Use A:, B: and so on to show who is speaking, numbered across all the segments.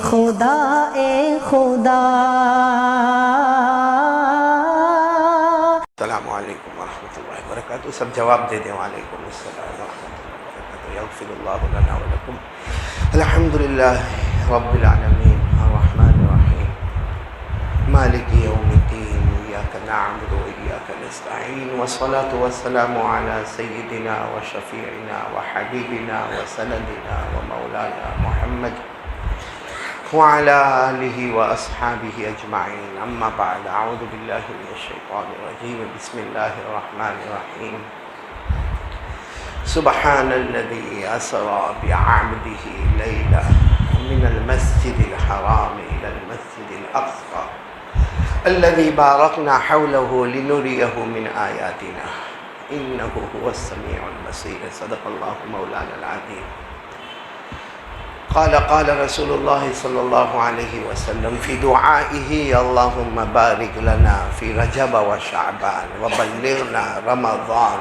A: خدا اے خدا۔
B: السلام علیکم ورحمۃ اللہ وبرکاتہ۔ سب جواب دے دیں۔ وعلیکم السلام ورحمۃ اللہ وبرکاتہ۔ یغفر اللہ لنا ولکم۔ الحمد للہ رب العالمین الرحمن الرحیم مالک یوم الدین ایاک نعبد وایاک نستعین والصلاة والسلام علی سیدنا وشفیعنا وحبیبنا وسندنا ومولانا محمد وعلى آلہ واصحابہ اجمعین، اما بعد، اعوذ باللہ من الشیطان الرجیم، بسم اللہ الرحمن الرحیم۔ سبحان الذی اسری بعبدہ لیلا من المسجد الحرام الى المسجد الاقصى الذي باركنا حوله لنريه من آياتنا إنه هو السميع البصير۔ صدق الله مولانا العظيم۔ قال رسول الله صلى الله عليه وسلم في دعائه اللهم بارك لنا في رجب وشعبان وبلغنا رمضان،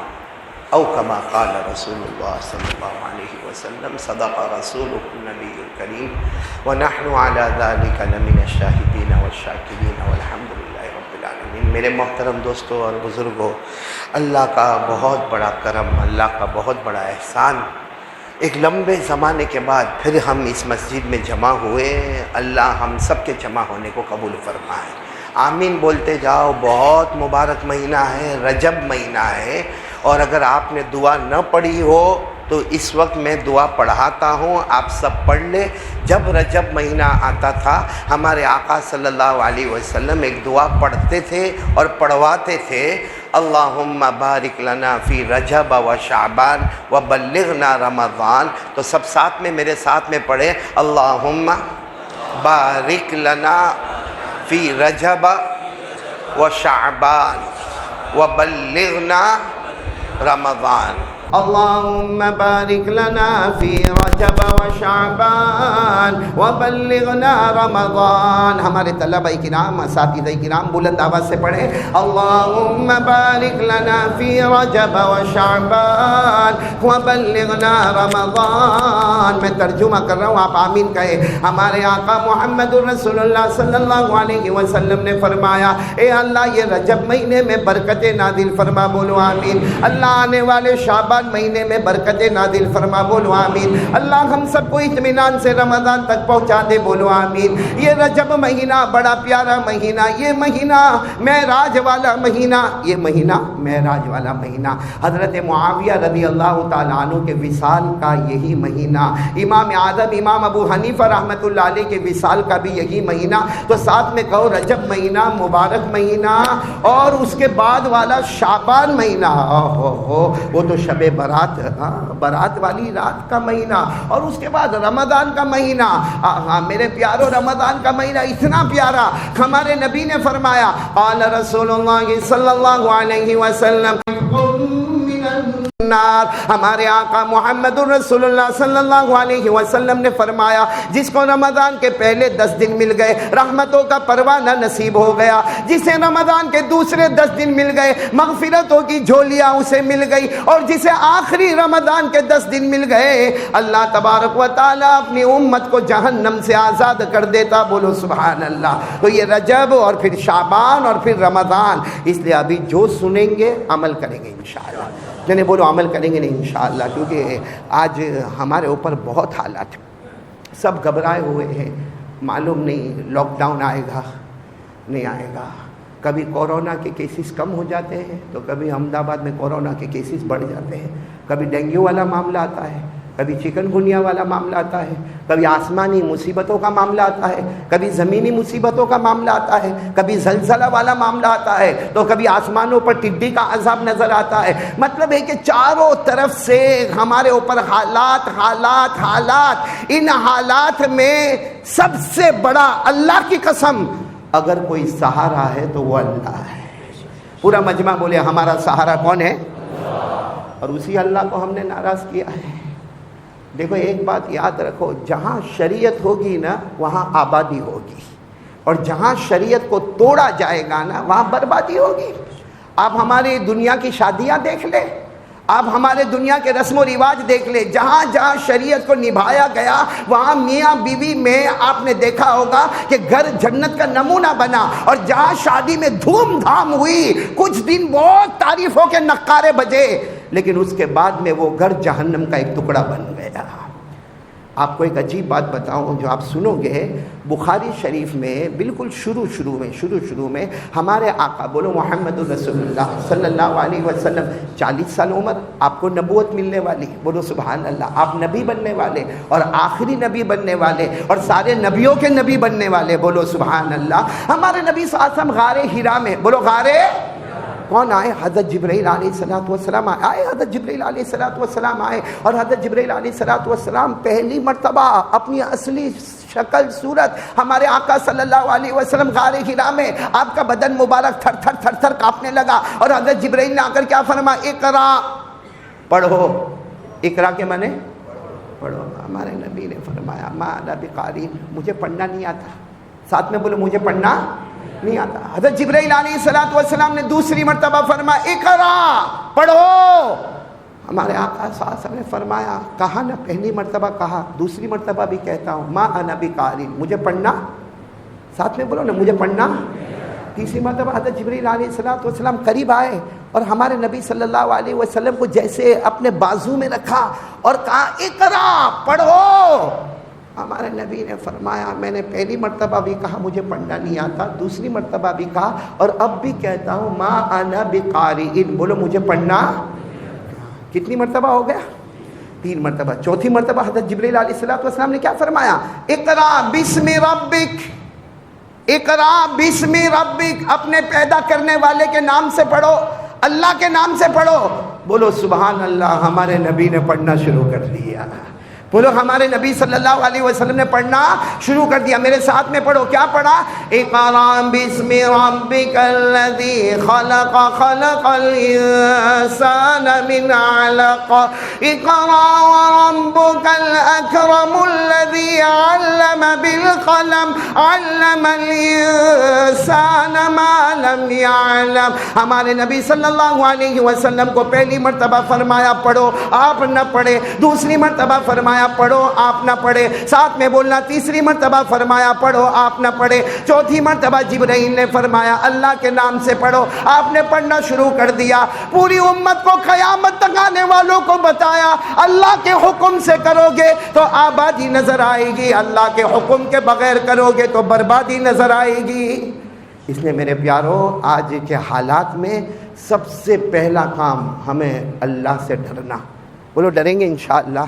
B: أو كما قال رسول الله صلى الله عليه وسلم۔ صدق رسوله النبي الكريم ونحن على ذلك لمن الشاهدين والشاكرين والحمد لله رب العالمين۔ میرے محترم دوستوں اور بزرگوں، اللہ کا بہت بڑا کرم، اللہ کا بہت بڑا احسان، ایک لمبے زمانے کے بعد پھر ہم اس مسجد میں جمع ہوئے۔ اللہ ہم سب کے جمع ہونے کو قبول فرمائے۔ آمین بولتے جاؤ۔ بہت مبارک مہینہ ہے، رجب مہینہ ہے، اور اگر آپ نے دعا نہ پڑھی ہو تو اس وقت میں دعا پڑھاتا ہوں، آپ سب پڑھ لیں۔ جب رجب مہینہ آتا تھا ہمارے آقا صلی اللہ علیہ وسلم ایک دعا پڑھتے تھے اور پڑھواتے تھے، اللہم بارک لنا فی رجب و شعبان و بلغنا رمضان۔ تو سب ساتھ میں میرے ساتھ میں پڑھیں، اللہم بارک لنا فی رجب و شعبان و بلغنا رمضان۔ اللہم بارک لنا فی رجب و شعبان وبلغنا رمضان۔ ہمارے طلبہ کرام، اساتذہ کرام بلند آواز سے پڑھیں، اللہم بارک لنا فی رجب و شعبان وبلغنا رمضان۔ میں ترجمہ کر رہا ہوں، آپ آمین کہیں۔ ہمارے آقا محمد رسول اللہ صلی اللہ علیہ وسلم نے فرمایا، اے اللہ یہ رجب مہینے میں برکت نازل فرما، بولو آمین۔ اللہ آنے والے شعبان مہینے میں برکت نازل فرما، بولو آمین۔ اللہ ہم سب کو اطمینان سے رمضان تک پہنچا دے، بولو آمین۔ یہ رجب مہینہ بڑا پیارا مہینہ، یہ مہینہ معراج والا مہینہ، یہ مہینہ معراج والا مہینہ۔ حضرت معاویہ رضی اللہ تعالیٰ عنہ کے وصال کا یہی مہینہ، امام اعظم امام ابو حنیفہ رحمۃ اللہ علیہ کے وصال کا بھی یہی مہینہ۔ تو ساتھ میں کہو رجب مہینہ مبارک مہینہ، اور اس کے بعد والا شعبان مہینہ، وہ تو شب برات، برات والی رات کا مہینہ، اور اس کے بعد رمضان کا مہینہ۔ میرے پیارو، رمضان کا مہینہ اتنا پیارا، ہمارے نبی نے فرمایا، قال رسول اللہ صلی اللہ علیہ وسلم، ہمارے آقا محمد رسول اللہ صلی اللہ علیہ وسلم نے فرمایا، جس کو رمضان کے پہلے 10 دن مل گئے رحمتوں کا پروانہ نصیب ہو گیا، جسے رمضان کے دوسرے 10 دن مل گئے مغفرتوں کی جھولیاں اسے مل گئی، اور جسے آخری رمضان کے 10 دن مل گئے اللہ تبارک و تعالیٰ اپنی امت کو جہنم سے آزاد کر دیتا، بولو سبحان اللہ۔ تو یہ رجب اور پھر شعبان اور پھر رمضان، اس لیے ابھی جو سنیں گے عمل کریں گے انشاءاللہ۔ جنہیں بولو عمل کریں گے نہیں انشاءاللہ، کیونکہ آج ہمارے اوپر بہت حالات، سب گھبرائے ہوئے ہیں، معلوم نہیں لاک ڈاؤن آئے گا نہیں آئے گا۔ کبھی کورونا کے کیسز کم ہو جاتے ہیں تو کبھی احمد آباد میں کورونا کے کیسز بڑھ جاتے ہیں، کبھی ڈینگو والا معاملہ آتا ہے، کبھی چکن گنیا والا معاملہ آتا ہے، کبھی آسمانی مصیبتوں کا معاملہ آتا ہے، کبھی زمینی مصیبتوں کا معاملہ آتا ہے، کبھی زلزلہ والا معاملہ آتا ہے، تو کبھی آسمانوں پر ٹڈی کا عذاب نظر آتا ہے۔ مطلب ہے کہ چاروں طرف سے ہمارے اوپر حالات حالات حالات۔ ان حالات میں سب سے بڑا، اللہ کی قسم، اگر کوئی سہارا ہے تو وہ اللہ ہے۔ پورا مجمع بولے ہمارا سہارا کون ہے؟ اور اسی اللہ کو ہم نے ناراض کیا ہے۔ دیکھو ایک بات یاد رکھو، جہاں شریعت ہوگی نا وہاں آبادی ہوگی، اور جہاں شریعت کو توڑا جائے گا نا وہاں بربادی ہوگی۔ آپ ہماری دنیا کی شادیاں دیکھ لیں، آپ ہمارے دنیا کے رسم و رواج دیکھ لیں، جہاں جہاں شریعت کو نبھایا گیا وہاں میاں بیوی میں آپ نے دیکھا ہوگا کہ گھر جنت کا نمونہ بنا، اور جہاں شادی میں دھوم دھام ہوئی، کچھ دن بہت تعریفوں کے نقارے بجے، لیکن اس کے بعد میں وہ گھر جہنم کا ایک ٹکڑا بن گیا۔ آپ کو ایک عجیب بات بتاؤں جو آپ سنو گے، بخاری شریف میں بالکل شروع میں ہمارے آقا، بولو محمد الرسول اللہ صلی اللہ علیہ وسلم، 40 سال عمر، آپ کو نبوت ملنے والی، بولو سبحان اللہ، آپ نبی بننے والے اور آخری نبی بننے والے اور سارے نبیوں کے نبی بننے والے، بولو سبحان اللہ۔ ہمارے نبی صلی اللہ علیہ وسلم غار حرا میں، بولو غار، کون آئے؟ حضرت جبرائیل علیہ السلام آئے، حضرت جبرائیل علیہ السلام آئے، اور حضرت جبرائیل علیہ السلام پہلی مرتبہ اپنی اصلی شکل صورت ہمارے آقا صلی اللہ علیہ وسلم غار حرا میں، آپ کا بدن مبارک تھر تھر کانپنے لگا، اور حضرت جبرائیل نے آ کر کیا فرمایا؟ اقرا، پڑھو۔ اقرا کے معنی پڑھو۔ ہمارے نبی نے فرمایا ما انا بقاری، مجھے پڑھنا نہیں آتا، ساتھ میں بولو مجھے پڑھنا نہیں آتا۔ حضرت جبرائیل علیہ السلام نے دوسری مرتبہ فرمایا اقرا، پڑھو۔ ہمارے آقا صلی اللہ علیہ وسلم نے فرمایا، کہا نا، پہلی مرتبہ کہا، دوسری مرتبہ بھی کہتا ہوں، ما انا بقاری، مجھے پڑھنا، ساتھ میں بولو نا مجھے پڑھنا۔ تیسری مرتبہ حضرت جبرائیل علیہ السلام قریب آئے اور ہمارے نبی صلی اللہ علیہ وسلم کو جیسے اپنے بازو میں رکھا اور کہا اقرا، پڑھو۔ ہمارے نبی نے فرمایا، میں نے پہلی مرتبہ بھی کہا مجھے پڑھنا نہیں آتا، دوسری مرتبہ بھی کہا، اور اب بھی کہتا ہوں ما انا بقاری، بولو مجھے پڑھنا۔ کتنی مرتبہ ہو گیا؟ 3 مرتبہ۔ چوتھی مرتبہ حضرت جبرائیل علیہ السلام نے کیا فرمایا؟ اقرا بسم ربک، اقرا بسم ربک، اپنے پیدا کرنے والے کے نام سے پڑھو، اللہ کے نام سے پڑھو۔ بولو سبحان اللہ، ہمارے نبی نے پڑھنا شروع کر دیا۔ بولو ہمارے نبی صلی اللہ علیہ وسلم نے پڑھنا شروع کر دیا۔ میرے ساتھ میں پڑھو، کیا پڑھا؟ اقرا بسم ربک الذی خلق، خلق الانسان من علق، اقرا وربک الاکرم الذی علم بالقلم، علم الانسان ما لم يعلم۔ ہمارے نبی صلی اللہ علیہ وسلم کو پہلی مرتبہ فرمایا پڑھو، آپ نہ پڑھے، دوسری مرتبہ فرمایا پڑھو، آپ نہ پڑھے، ساتھ میں بولنا، تیسری مرتبہ فرمایا پڑھو، آپ نہ پڑھے، چوتھی مرتبہ جبرائیل نے فرمایا اللہ کے نام سے پڑھو، آپ نے پڑھنا شروع کر دیا۔ پوری امت کو، قیامت تک آنے والوں کو بتایا اللہ کے حکم سے کرو گے تو آبادی نظر آئے گی، اللہ کے حکم کے بغیر کرو گے تو بربادی نظر آئے گی۔ اس لیے میرے پیارو، آج کے حالات میں سب سے پہلا کام ہمیں اللہ سے ڈرنا۔ بولو ڈریں گے انشاءاللہ۔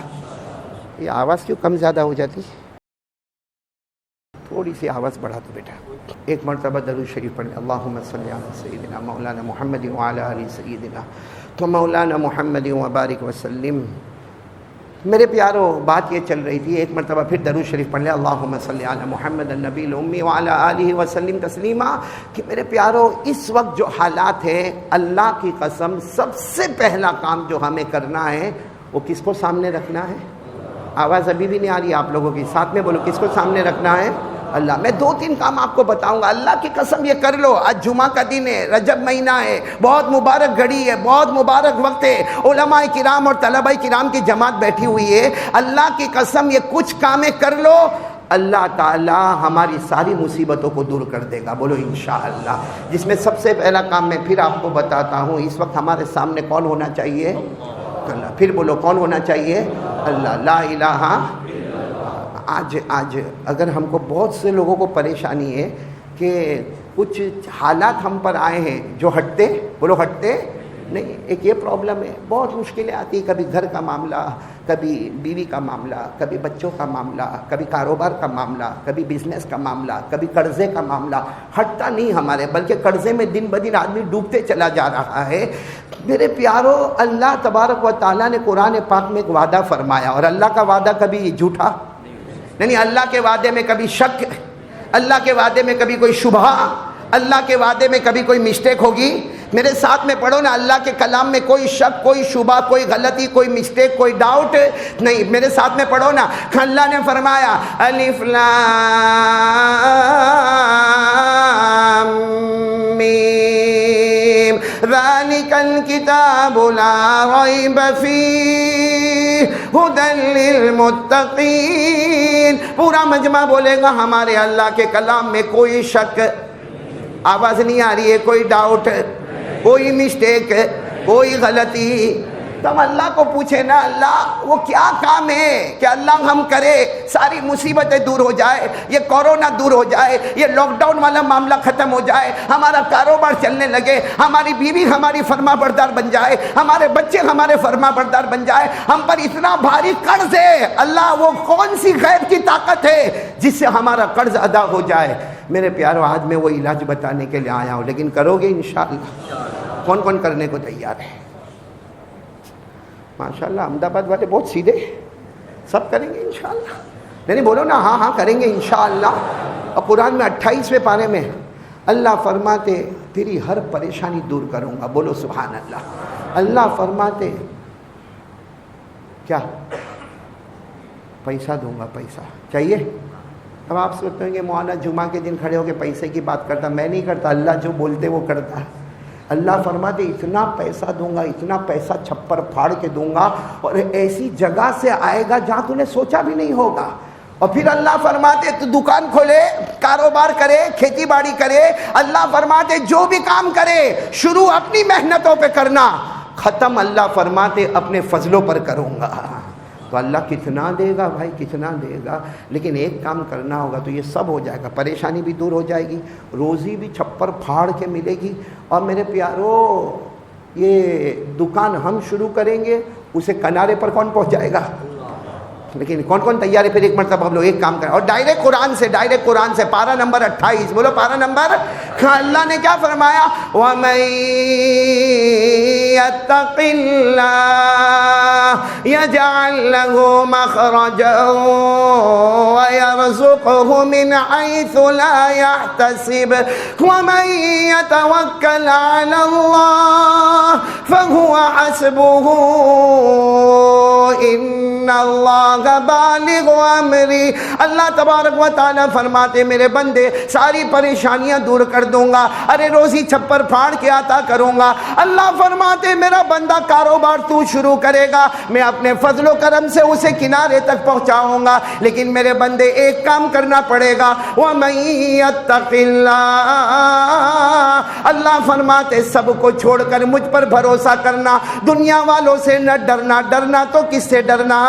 B: یہ آواز کیوں کم زیادہ ہو جاتی؟ تھوڑی سی آواز بڑھا دو بیٹا۔ ایک مرتبہ درود شریف پڑھیں، اللہم صلی علی سیدنا مولانا محمد وعلی آل سیدنا تو مولانا محمد وبارک وسلم۔ میرے پیارو، بات یہ چل رہی تھی، ایک مرتبہ پھر درود شریف پڑھ لیں، اللہم صلی علی محمد النبی الامی وعلی آلہ وسلم تسلیما، کہ میرے پیارو اس وقت جو حالات ہیں، اللہ کی قسم سب سے پہلا کام جو ہمیں کرنا ہے وہ کس کو سامنے رکھنا ہے؟ آواز ابھی بھی نہیں آ رہی آپ لوگوں کی، ساتھ میں بولو، کس کو سامنے رکھنا ہے؟ اللہ۔ میں 2-3 کام آپ کو بتاؤں گا، اللہ کی قسم یہ کر لو۔ آج جمعہ کا دن ہے، رجب مہینہ ہے، بہت مبارک گھڑی ہے، بہت مبارک وقت ہے، علماء کرام اور طلباء کرام کی جماعت بیٹھی ہوئی ہے۔ اللہ کی قسم یہ کچھ کامیں کر لو، اللہ تعالی ہماری ساری مصیبتوں کو دور کر دے گا، بولو انشاءاللہ۔ جس میں سب سے پہلا کام میں پھر آپ کو بتاتا ہوں، اس وقت ہمارے سامنے کون ہونا چاہیے؟ اللہ۔ پھر بولو کون ہونا چاہیے؟ اللہ، لا الہ۔ آج اگر ہم کو، بہت سے لوگوں کو پریشانی ہے کہ کچھ حالات ہم پر آئے ہیں جو ہٹتے، بولو ہٹتے نہیں۔ ایک یہ پرابلم ہے، بہت مشکلیں آتی، کبھی گھر کا معاملہ، کبھی بیوی کا معاملہ، کبھی بچوں کا معاملہ، کبھی کاروبار کا معاملہ، کبھی بزنس کا معاملہ، کبھی قرضے کا معاملہ، ہٹتا نہیں ہمارے، بلکہ قرضے میں دن بدن آدمی ڈوبتے چلا جا رہا ہے۔ میرے پیارو، اللہ تبارک و تعالیٰ نے قرآن پاک میں ایک وعدہ فرمایا، اور اللہ کا وعدہ کبھی جھوٹا نہیں، اللہ کے وعدے میں کبھی شک، اللہ کے وعدے میں کبھی کوئی شبہ، اللہ کے وعدے میں کبھی کوئی مسٹیک ہوگی؟ میرے ساتھ میں پڑھو نا، اللہ کے کلام میں کوئی شک، کوئی شبہ، کوئی غلطی، کوئی مسٹیک، کوئی ڈاؤٹ نہیں۔ میرے ساتھ میں پڑھو نا، اللہ نے فرمایا الف لام میم ذالک الکتاب لا ریب فیہ ھدی للمتقین. پورا مجمع بولے گا ہمارے اللہ کے کلام میں کوئی شک، آواز نہیں آ رہی ہے، کوئی ڈاؤٹ، کوئی مسٹیک، کوئی غلطی. تو ہم اللہ کو پوچھیں نا، اللہ وہ کیا کام ہے کہ اللہ ہم کرے ساری مصیبتیں دور ہو جائے، یہ کورونا دور ہو جائے، یہ لاک ڈاؤن والا معاملہ ختم ہو جائے، ہمارا کاروبار چلنے لگے، ہماری بیوی ہماری فرما بردار بن جائے، ہمارے بچے ہمارے فرما بردار بن جائے. ہم پر اتنا بھاری قرض ہے، اللہ وہ کون سی غیب کی طاقت ہے جس سے ہمارا قرض ادا ہو جائے. میرے پیارو آج میں وہ علاج بتانے کے لیے آیا ہوں، لیکن کرو گے انشاءاللہ؟ کون کون کرنے کو تیار ہے؟ ماشاءاللہ احمد آباد والے بہت سیدھے، سب کریں گے انشاءاللہ. نہیں بولو نا ہاں ہاں کریں گے انشاءاللہ. اور قرآن میں 28ویں پارے میں اللہ فرماتے تیری ہر پریشانی دور کروں گا. بولو سبحان اللہ. اللہ فرماتے کیا؟ پیسہ دوں گا. پیسہ چاہیے؟ اب آپ سوچتے ہیں کہ مولانا جمعہ کے دن کھڑے ہو کے پیسے کی بات کرتا. میں نہیں کرتا، اللہ جو بولتے وہ کرتا ہے. اللہ فرماتے اتنا پیسہ دوں گا، اتنا پیسہ چھپر پھاڑ کے دوں گا، اور ایسی جگہ سے آئے گا جہاں تو نے سوچا بھی نہیں ہوگا. اور پھر اللہ فرماتے تو دکان کھولے، کاروبار کرے، کھیتی باڑی کرے. اللہ فرماتے جو بھی کام کرے شروع اپنی محنتوں پہ کرنا، ختم اللہ فرماتے اپنے فضلوں پر کروں گا. تو اللہ کتنا دے گا بھائی، کتنا دے گا. لیکن ایک کام کرنا ہوگا تو یہ سب ہو جائے گا. پریشانی بھی دور ہو جائے گی، روزی بھی چھپر پھاڑ کے ملے گی. اور میرے پیارو یہ دکان ہم شروع کریں گے، اسے کنارے پر کون پہنچ جائے گا؟ لیکن کون کون تیار ہے؟ پھر ایک مرتبہ ہم لوگ ایک کام کریں اور ڈائریکٹ قرآن سے پارہ نمبر 28. بولو پارہ نمبر. اللہ نے کیا فرمایا؟ وَمَن يَتَّقِ اللَّهَ يَجْعَل لَّهُ مَخْرَجًا وَيَرْزُقْهُ مِنْ حَيْثُ لَا يَحْتَسِبُ وَمَن يَتَوَكَّلْ عَلَى اللَّهِ فَهُوَ حَسْبُهُ إِنَّ اللَّهَ بالغ امری. اللہ تبارک و تعالی فرماتے میرے بندے ساری پریشانیاں دور کر دوں گا، ارے روزی چھپر پھاڑ کے عطا کروں گا. اللہ فرماتے میرا بندہ کاروبار تو شروع کرے گا، میں اپنے فضل و کرم سے اسے کنارے تک پہنچاؤں گا. لیکن میرے بندے ایک کام کرنا پڑے گا. وَمَن يَتَّقِ اللَّهَ، اللہ فرماتے سب کو چھوڑ کر مجھ پر بھروسہ کرنا، دنیا والوں سے نہ ڈرنا. ڈرنا تو کس سے ڈرنا؟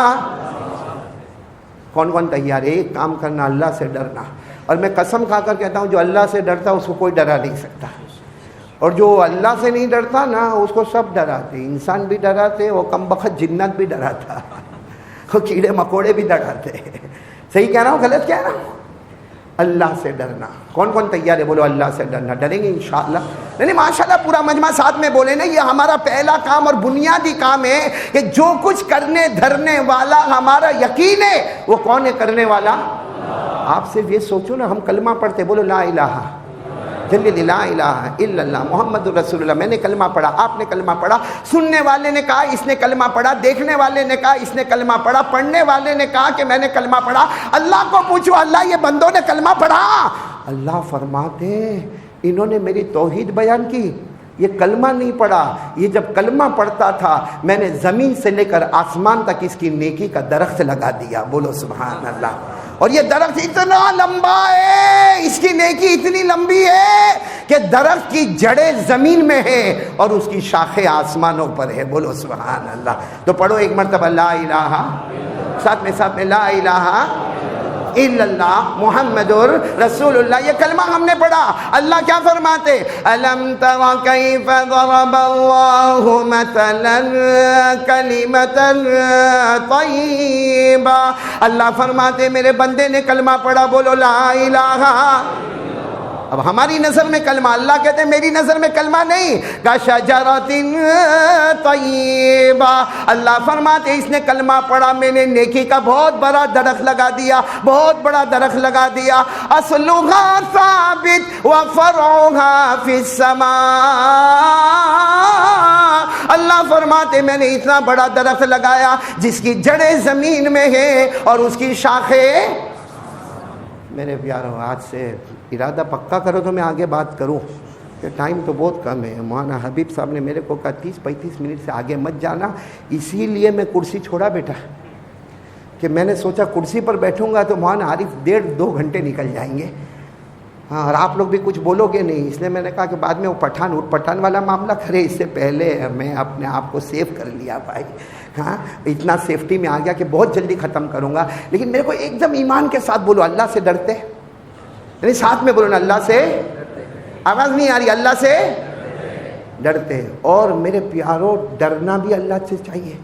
B: کون کون تیار ہے؟ ایک کام کرنا، اللہ سے ڈرنا. اور میں قسم کھا کر کہتا ہوں جو اللہ سے ڈرتا اس کو کوئی ڈرا نہیں سکتا. اور جو اللہ سے نہیں ڈرتا نا اس کو سب ڈراتے. انسان بھی ڈراتے، وہ کم بخت جنت بھی ڈراتا، وہ کیڑے مکوڑے بھی ڈراتے. صحیح کہہ رہا ہوں غلط کہہ رہا ہوں؟ اللہ سے ڈرنا. کون کون تیار ہے؟ بولو اللہ سے ڈرنا. ڈریں گے انشاءاللہ؟ نہیں ماشاءاللہ پورا مجمع ساتھ میں بولے نا. یہ ہمارا پہلا کام اور بنیادی کام ہے کہ جو کچھ کرنے دھرنے والا ہمارا یقین ہے وہ کون ہے کرنے والا؟ آپ صرف یہ سوچو نا، ہم کلمہ پڑھتے، بولو لا الہ جل لا الہ الا اللہ محمد رسول اللہ. میں نے کلمہ پڑھا، آپ نے کلمہ پڑھا، سننے والے نے کہا اس نے کلمہ پڑھا، دیکھنے والے نے کہا اس نے کلمہ پڑھا، پڑھنے والے نے کہا کہ میں نے کلمہ پڑھا. اللہ کو پوچھو اللہ یہ بندوں نے کلمہ پڑھا؟ اللہ فرماتے انہوں نے میری توحید بیان کی، یہ کلمہ نہیں پڑھا. یہ جب کلمہ پڑھتا تھا میں نے زمین سے لے کر آسمان تک اس کی نیکی کا درخت لگا دیا. بولو سبحان اللہ. اور یہ درخت اتنا لمبا ہے، اس کی نیکی اتنی لمبی ہے کہ درخت کی جڑیں زمین میں ہیں اور اس کی شاخیں آسمانوں پر ہے. بولو سبحان اللہ. تو پڑھو ایک مرتبہ لا الہ، ساتھ میں لا الہ الا اللہ محمد رسول اللہ. یہ کلمہ ہم نے پڑھا. اللہ کیا فرماتے؟ الم تر کیف ضرب اللہ مثلا کلمۃ طیبہ. اللہ فرماتے میرے بندے نے کلمہ پڑھا. بولو لا الہ. اب ہماری نظر میں کلمہ، اللہ کہتے ہیں میری نظر میں کلمہ نہیں. کشجرۃ طیبہ. اللہ فرماتے اس نے کلمہ پڑھا، میں نے نیکی کا بہت بڑا درخت لگا دیا، بہت بڑا درخت لگا دیا. اصلھا ثابت وفرعھا فی السماء. اللہ فرماتے میں نے اتنا بڑا درخت لگایا جس کی جڑیں زمین میں ہیں اور اس کی شاخیں. میرے پیارو آج سے ارادہ پکا کرو تو میں آگے بات کروں. کہ ٹائم تو بہت کم ہے. مولانا حبیب صاحب نے میرے کو کہا 30-35 منٹ سے آگے مت جانا. اسی لیے میں کرسی چھوڑا بیٹا کہ میں نے سوچا کرسی پر بیٹھوں گا تو مولانا عارف 1.5-2 گھنٹے نکل جائیں گے. ہاں اور آپ لوگ بھی کچھ بولو گے نہیں, اس لیے میں نے کہا کہ بعد میں وہ پٹھان والا معاملہ کرے, اس سے پہلے میں اپنے آپ کو سیو کر لیا بھائی. ہاں اتنا سیفٹی میں آ گیا کہ بہت جلدی ختم کروں گا. لیکن میرے کو ایک دم ایمان کے ساتھ بولو, اللہ سے ڈرتے, یعنی ساتھ میں بولو نا, اللہ سے, آواز نہیں آ رہی, اللہ سے ڈرتے. اور میرے پیاروں ڈرنا بھی اللہ سے چاہیے.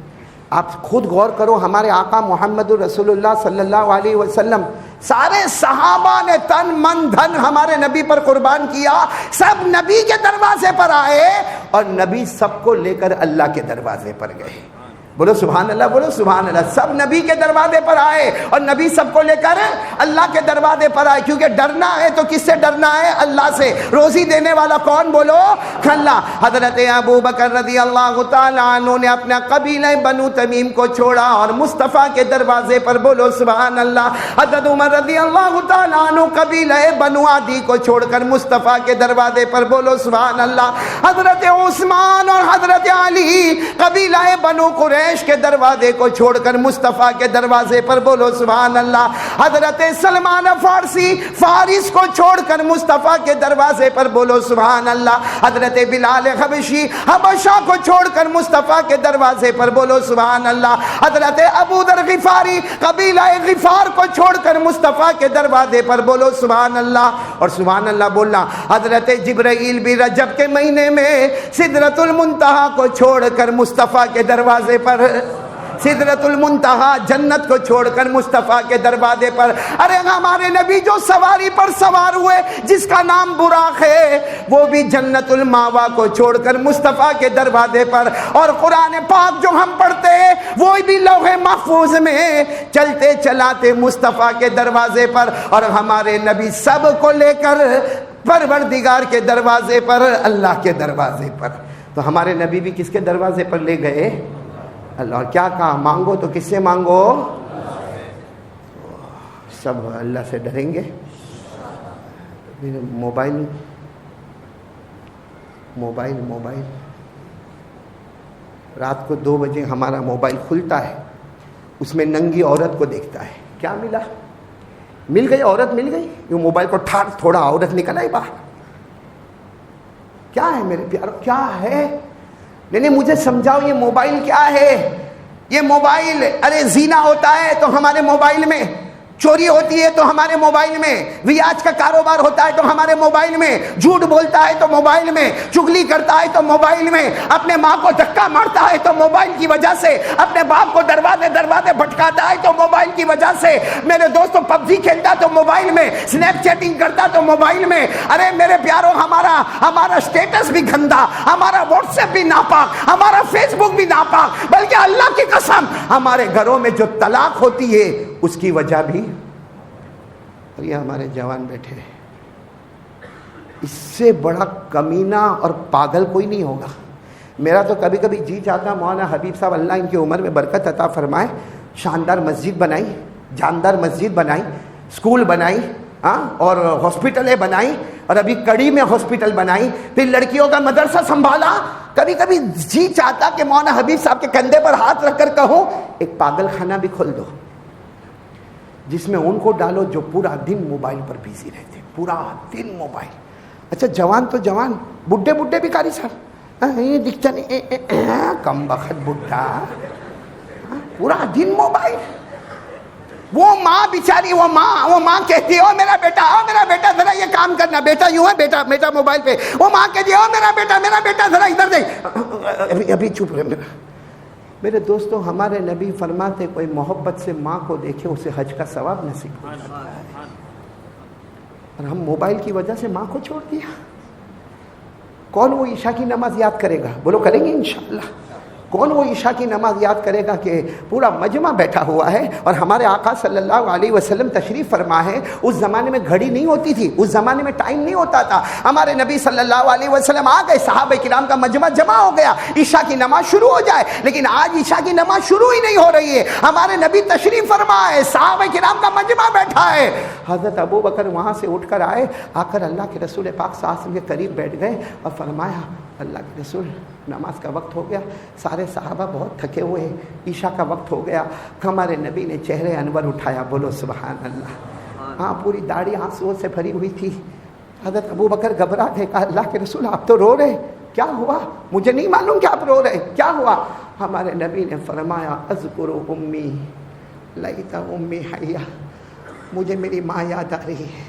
B: آپ خود غور کرو, ہمارے آقا محمد رسول اللہ صلی اللہ علیہ وسلم سارے صحابہ نے تن من دھن ہمارے نبی پر قربان کیا, سب نبی کے دروازے پر آئے اور نبی سب کو لے کر اللہ کے دروازے پر گئے. بولو سبحان اللہ, بولو سبحان اللہ. سب نبی کے دروازے پر آئے اور نبی سب کو لے کر اللہ کے دروازے پر آئے, کیونکہ ڈرنا ہے تو کس سے ڈرنا ہے؟ اللہ سے. روزی دینے والا کون؟ بولو اللہ. حضرت ابو بکر رضی اللہ تعالیٰ عنہ نے اپنا قبیلہ بنو تمیم کو چھوڑا اور مصطفیٰ کے دروازے پر, بولو سبحان اللہ. حضرت عمر رضی اللہ تعالیٰ عنہ قبیلہ بنو عدی کو چھوڑ کر مصطفیٰ کے دروازے پر, بولو سبحان اللہ. حضرت عثمان اور حضرت علی قبیلہ بنو قریش کے دروازے کو چھوڑ کر مصطفیٰ کے دروازے پر, بولو سبحان اللہ. حضرت سلمان فارسی فارس کو چھوڑ کر مصطفیٰ کے دروازے پر, بولو سبحان اللہ. حضرت بلال حبشی حبشہ کو چھوڑ کر مصطفیٰ کے دروازے پر, بولو سبحان اللہ. حضرت ابو ذر غفاری قبیلہ غفار کو چھوڑ کر مصطفیٰ کے دروازے پر, بولو سبحان اللہ. اور سبحان اللہ بولنا. حضرت جبرائیل بھی رجب کے مہینے میں سدرۃ المنتہا کو چھوڑ کر مصطفیٰ کے دروازے پر, سدرۃ المنتہا جنت کو چھوڑ کر مصطفیٰ کے دروازے پر. ارے ہمارے نبی جو سواری پر سوار ہوئے جس کا نام براق ہے, وہ بھی جنت الماوا کو چھوڑ کر مصطفیٰ کے دروازے پر. اور قرآن پاک جو ہم پڑھتے ہیں وہ بھی لوح محفوظ میں چلتے چلاتے مصطفیٰ کے دروازے پر. اور ہمارے نبی سب کو لے کر پروردگار کے دروازے پر, اللہ کے دروازے پر. تو ہمارے نبی بھی کس کے دروازے پر لے گئے؟ اللہ. اور کیا کہا؟ مانگو تو کس سے مانگو؟ سب اللہ سے ڈریں گے. موبائل رات کو 2 بجے ہمارا موبائل کھلتا ہے, اس میں ننگی عورت کو دیکھتا ہے. کیا ملا؟ مل گئی عورت, مل گئی. یہ موبائل کو تھوڑا عورت نکل آئی باہر. کیا ہے میرے پیارو, کیا ہے؟ نہیں مجھے سمجھاؤ, یہ موبائل کیا ہے؟ یہ موبائل, ارے زینا ہوتا ہے تو ہمارے موبائل میں, چوری ہوتی ہے تو ہمارے موبائل میں, ریاض کا کاروبار ہوتا ہے تو ہمارے موبائل میں, جھوٹ بولتا ہے تو موبائل میں, چگلی کرتا ہے تو موبائل میں, اپنے ماں کو دھکا مارتا ہے تو موبائل کی وجہ سے, اپنے باپ کو دروازے بھٹکاتا ہے تو موبائل کی وجہ سے, میرے دوستوں پب جی کھیلتا تو موبائل میں, سنیپ چیٹنگ کرتا تو موبائل میں. ارے میرے پیاروں, ہمارا اسٹیٹس بھی گندا, ہمارا واٹس ایپ بھی ناپاک, ہمارا فیس بک بھی ناپاک, بلکہ اللہ کی قسم ہمارے گھروں میں جو طلاق ہوتی ہے اس کی وجہ بھی. اور یہ ہمارے جوان بیٹھے ہیں, اس سے بڑا کمینہ اور پاگل کوئی نہیں ہوگا. میرا تو کبھی کبھی جی چاہتا, مولانا حبیب صاحب اللہ ان کی عمر میں برکت عطا فرمائے, شاندار مسجد بنائی, جاندار مسجد بنائی, اسکول بنائی, اور ہاسپٹلیں بنائی, اور ابھی کڑی میں ہاسپٹل بنائی, پھر لڑکیوں کا مدرسہ سنبھالا. کبھی کبھی جی چاہتا کہ مولانا حبیب صاحب کے کندھے پر ہاتھ رکھ کر کہوں ایک پاگل خانہ بھی کھول دو, جس میں ان کو ڈالو جو پورا دن موبائل پر بیزی رہتے, پورا دن موبائل. اچھا جوان تو جوان, بڈھے بھی قاری صاحب یہ دکھتا نہیں, کم بخت بڈھا, پورا دن موبائل. وہ ماں بیچاری, وہ ماں کہتی ہے او میرا بیٹا ذرا یہ کام کرنا, بیٹا یوں ہے, بیٹا موبائل پہ. وہ ماں کہتی ہے او میرا بیٹا ذرا ادھر دیکھ, ابھی چپ رہے. میرے دوستوں, ہمارے نبی فرماتے کوئی محبت سے ماں کو دیکھے اسے حج کا ثواب نصیب ہو جاتا ہے. اور ہم موبائل کی وجہ سے ماں کو چھوڑ دیا. کون وہ عشاء کی نماز یاد کرے گا؟ بولو کریں گے انشاءاللہ. کون وہ عشاء کی نماز یاد کرے گا کہ پورا مجمع بیٹھا ہوا ہے اور ہمارے آقا صلی اللہ علیہ وسلم تشریف فرما ہے. اس زمانے میں گھڑی نہیں ہوتی تھی, اس زمانے میں ٹائم نہیں ہوتا تھا. ہمارے نبی صلی اللہ علیہ وسلم آ گئے, صحابہ کرام کا مجمع جمع ہو گیا, عشاء کی نماز شروع ہو جائے. لیکن آج عشاء کی نماز شروع ہی نہیں ہو رہی ہے. ہمارے نبی تشریف فرما ہے, صحابہ کرام کا مجمع بیٹھا ہے. حضرت ابو بکر وہاں سے اٹھ کر آئے, آ کر اللہ کے رسول پاک صلی اللہ علیہ وسلم کے قریب بیٹھ گئے اور فرمایا اللہ کے رسول نماز کا وقت ہو گیا, سارے صحابہ بہت تھکے ہوئے ہیں, عشاء کا وقت ہو گیا. ہمارے نبی نے چہرے انور اٹھایا, بولو سبحان اللہ. ہاں, پوری داڑھی آنسوؤں سے بھری ہوئی تھی. حضرت ابو بکر گھبرا گئے, کہا اللہ کے رسول آپ تو رو رہے, کیا ہوا؟ مجھے نہیں معلوم کہ آپ رو رہے, کیا ہوا؟ ہمارے نبی نے فرمایا اذکر امی لیت امی حیا, مجھے میری ماں یاد آ رہی ہے.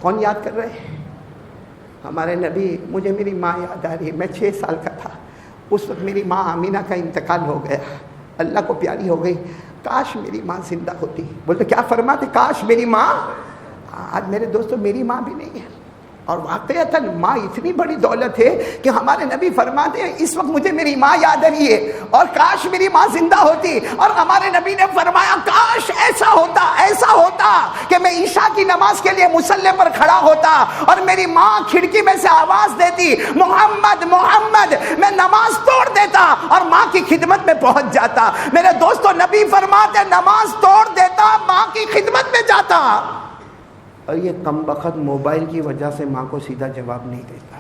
B: کون یاد کر رہے؟ ہمارے نبی, مجھے میری ماں یاد آ رہی ہے. میں 6 سال کا تھا اس وقت, میری ماں آمینہ کا انتقال ہو گیا, اللہ کو پیاری ہو گئی. کاش میری ماں زندہ ہوتی. بولتے کیا فرماتے؟ کاش میری ماں. آج میرے دوستوں میری ماں بھی نہیں ہے, اور واقعتاً ماں اتنی بڑی دولت ہے کہ ہمارے نبی فرماتے ہیں اس وقت مجھے میری ماں یاد آ رہی ہے اور کاش میری ماں زندہ ہوتی. اور ہمارے نبی نے فرمایا کاش ایسا ہوتا کہ میں عشاء کی نماز کے لیے مصلی پر کھڑا ہوتا اور میری ماں کھڑکی میں سے آواز دیتی محمد محمد, میں نماز توڑ دیتا اور ماں کی خدمت میں پہنچ جاتا. میرے دوستو نبی فرماتے نماز توڑ دیتا, ماں کی خدمت میں جاتا. اور یہ کم بخت موبائل کی وجہ سے ماں کو سیدھا جواب نہیں دیتا.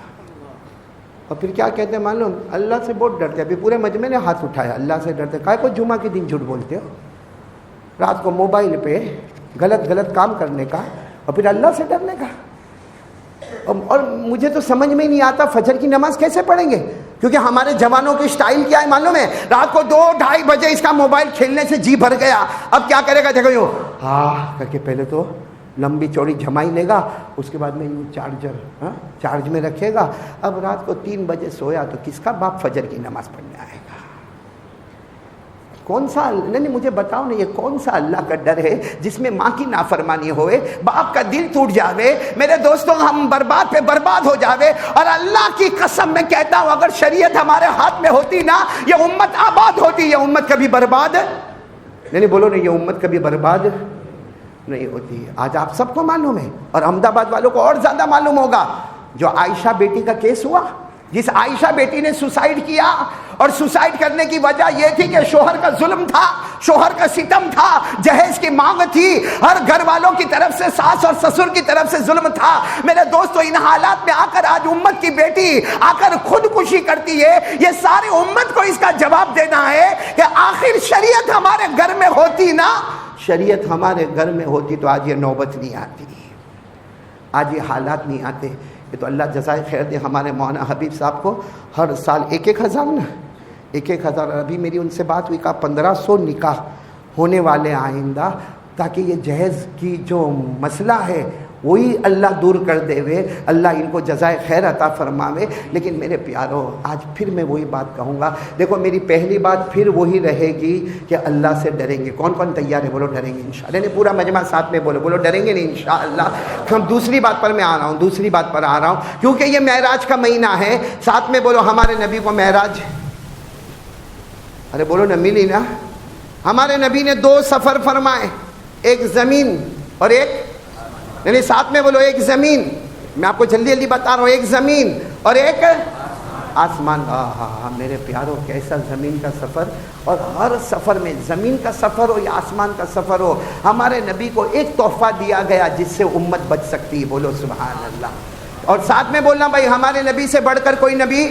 B: اور پھر کیا کہتے ہیں معلوم؟ اللہ سے بہت ڈرتے. ابھی پورے مجمع نے ہاتھ اٹھایا, اللہ سے ڈرتے. کائے کو جمعہ کے دن جھوٹ بولتے ہو؟ رات کو موبائل پہ غلط کام کرنے کا اور پھر اللہ سے ڈرنے کا. اور مجھے تو سمجھ میں ہی نہیں آتا فجر کی نماز کیسے پڑھیں گے, کیونکہ ہمارے جوانوں کی سٹائل کیا ہے معلوم ہے؟ رات کو 2-2:30 بجے اس کا موبائل کھیلنے سے جی بھر گیا. اب کیا کرے گا؟ دیکھو یوں ہاں کر کے پہلے تو لمبی چوڑی جمائی لے گا, اس کے بعد میں چارجر چارج میں رکھے گا. اب رات کو 3 بجے سویا تو کس کا باپ فجر کی نماز پڑھنے آئے گا؟ کون سا نہیں مجھے بتاؤ نا, یہ کون سا اللہ کا ڈر ہے جس میں ماں کی نافرمانی ہوئے, باپ کا دل ٹوٹ جاوے؟ میرے دوستوں ہم برباد پہ برباد ہو جاوے. اور اللہ کی قسم میں کہتا ہوں اگر شریعت ہمارے ہاتھ میں ہوتی نا, یہ امت آباد ہوتی. یہ امت کبھی برباد نہیں بولو نا, یہ امت کبھی برباد نہیں ہوتی. آج آپ سب کو معلوم ہے اور احمد آباد والوں کو اور زیادہ معلوم ہوگا جو عائشہ بیٹی کا کیس ہوا, جس عائشہ بیٹی نے سوسائیڈ کیا. اور سوسائیڈ کرنے کی وجہ یہ تھی کہ شوہر کا ظلم تھا, شوہر کا ستم تھا, جہیز کی مانگ تھی, ہر گھر والوں کی طرف سے, ساس اور سسر کی طرف سے ظلم تھا. میرے دوستو ان حالات میں آ کر آج امت کی بیٹی آ کر خودکشی کرتی ہے. یہ ساری امت کو اس کا جواب دینا ہے کہ آخر شریعت ہمارے گھر میں ہوتی نا, شریعت ہمارے گھر میں ہوتی تو آج یہ نوبت نہیں آتی, آج یہ حالات نہیں آتے. یہ تو اللہ جزائے خیر دے ہمارے مولانا حبیب صاحب کو ہر سال 1,000 نا 1,000. ابھی میری ان سے بات ہوئی, کہا 1500 نکاح ہونے والے آئندہ, تاکہ یہ جہیز کی جو مسئلہ ہے وہی اللہ دور کر دے وے, اللہ ان کو جزائے خیر عطا فرماوے. لیکن میرے پیارو آج پھر میں وہی بات کہوں گا. دیکھو میری پہلی بات پھر وہی رہے گی کہ اللہ سے ڈریں گے. کون کون تیار ہے؟ بولو ڈریں گے انشاءاللہ. نہیں پورا مجمع ساتھ میں بولو ڈریں گے نہیں انشاءاللہ. ہم دوسری بات پر میں آ رہا ہوں, کیونکہ یہ معراج کا مہینہ ہے. ساتھ میں بولو ہمارے نبی کو معراج, ارے بولو نہ ملی نا. ہمارے نبی نے 2 سفر فرمائے, ایک زمین اور ایک نہیں, ساتھ میں بولو ایک زمین. میں آپ کو جلدی بتا رہا ہوں, ایک زمین اور ایک آسمان. میرے پیاروں کیسا زمین کا سفر, اور ہر سفر میں زمین کا سفر ہو یا آسمان کا سفر ہو, ہمارے نبی کو ایک تحفہ دیا گیا جس سے امت بچ سکتی ہے. بولو سبحان اللہ. اور ساتھ میں بولنا بھائی ہمارے نبی سے بڑھ کر کوئی نبی,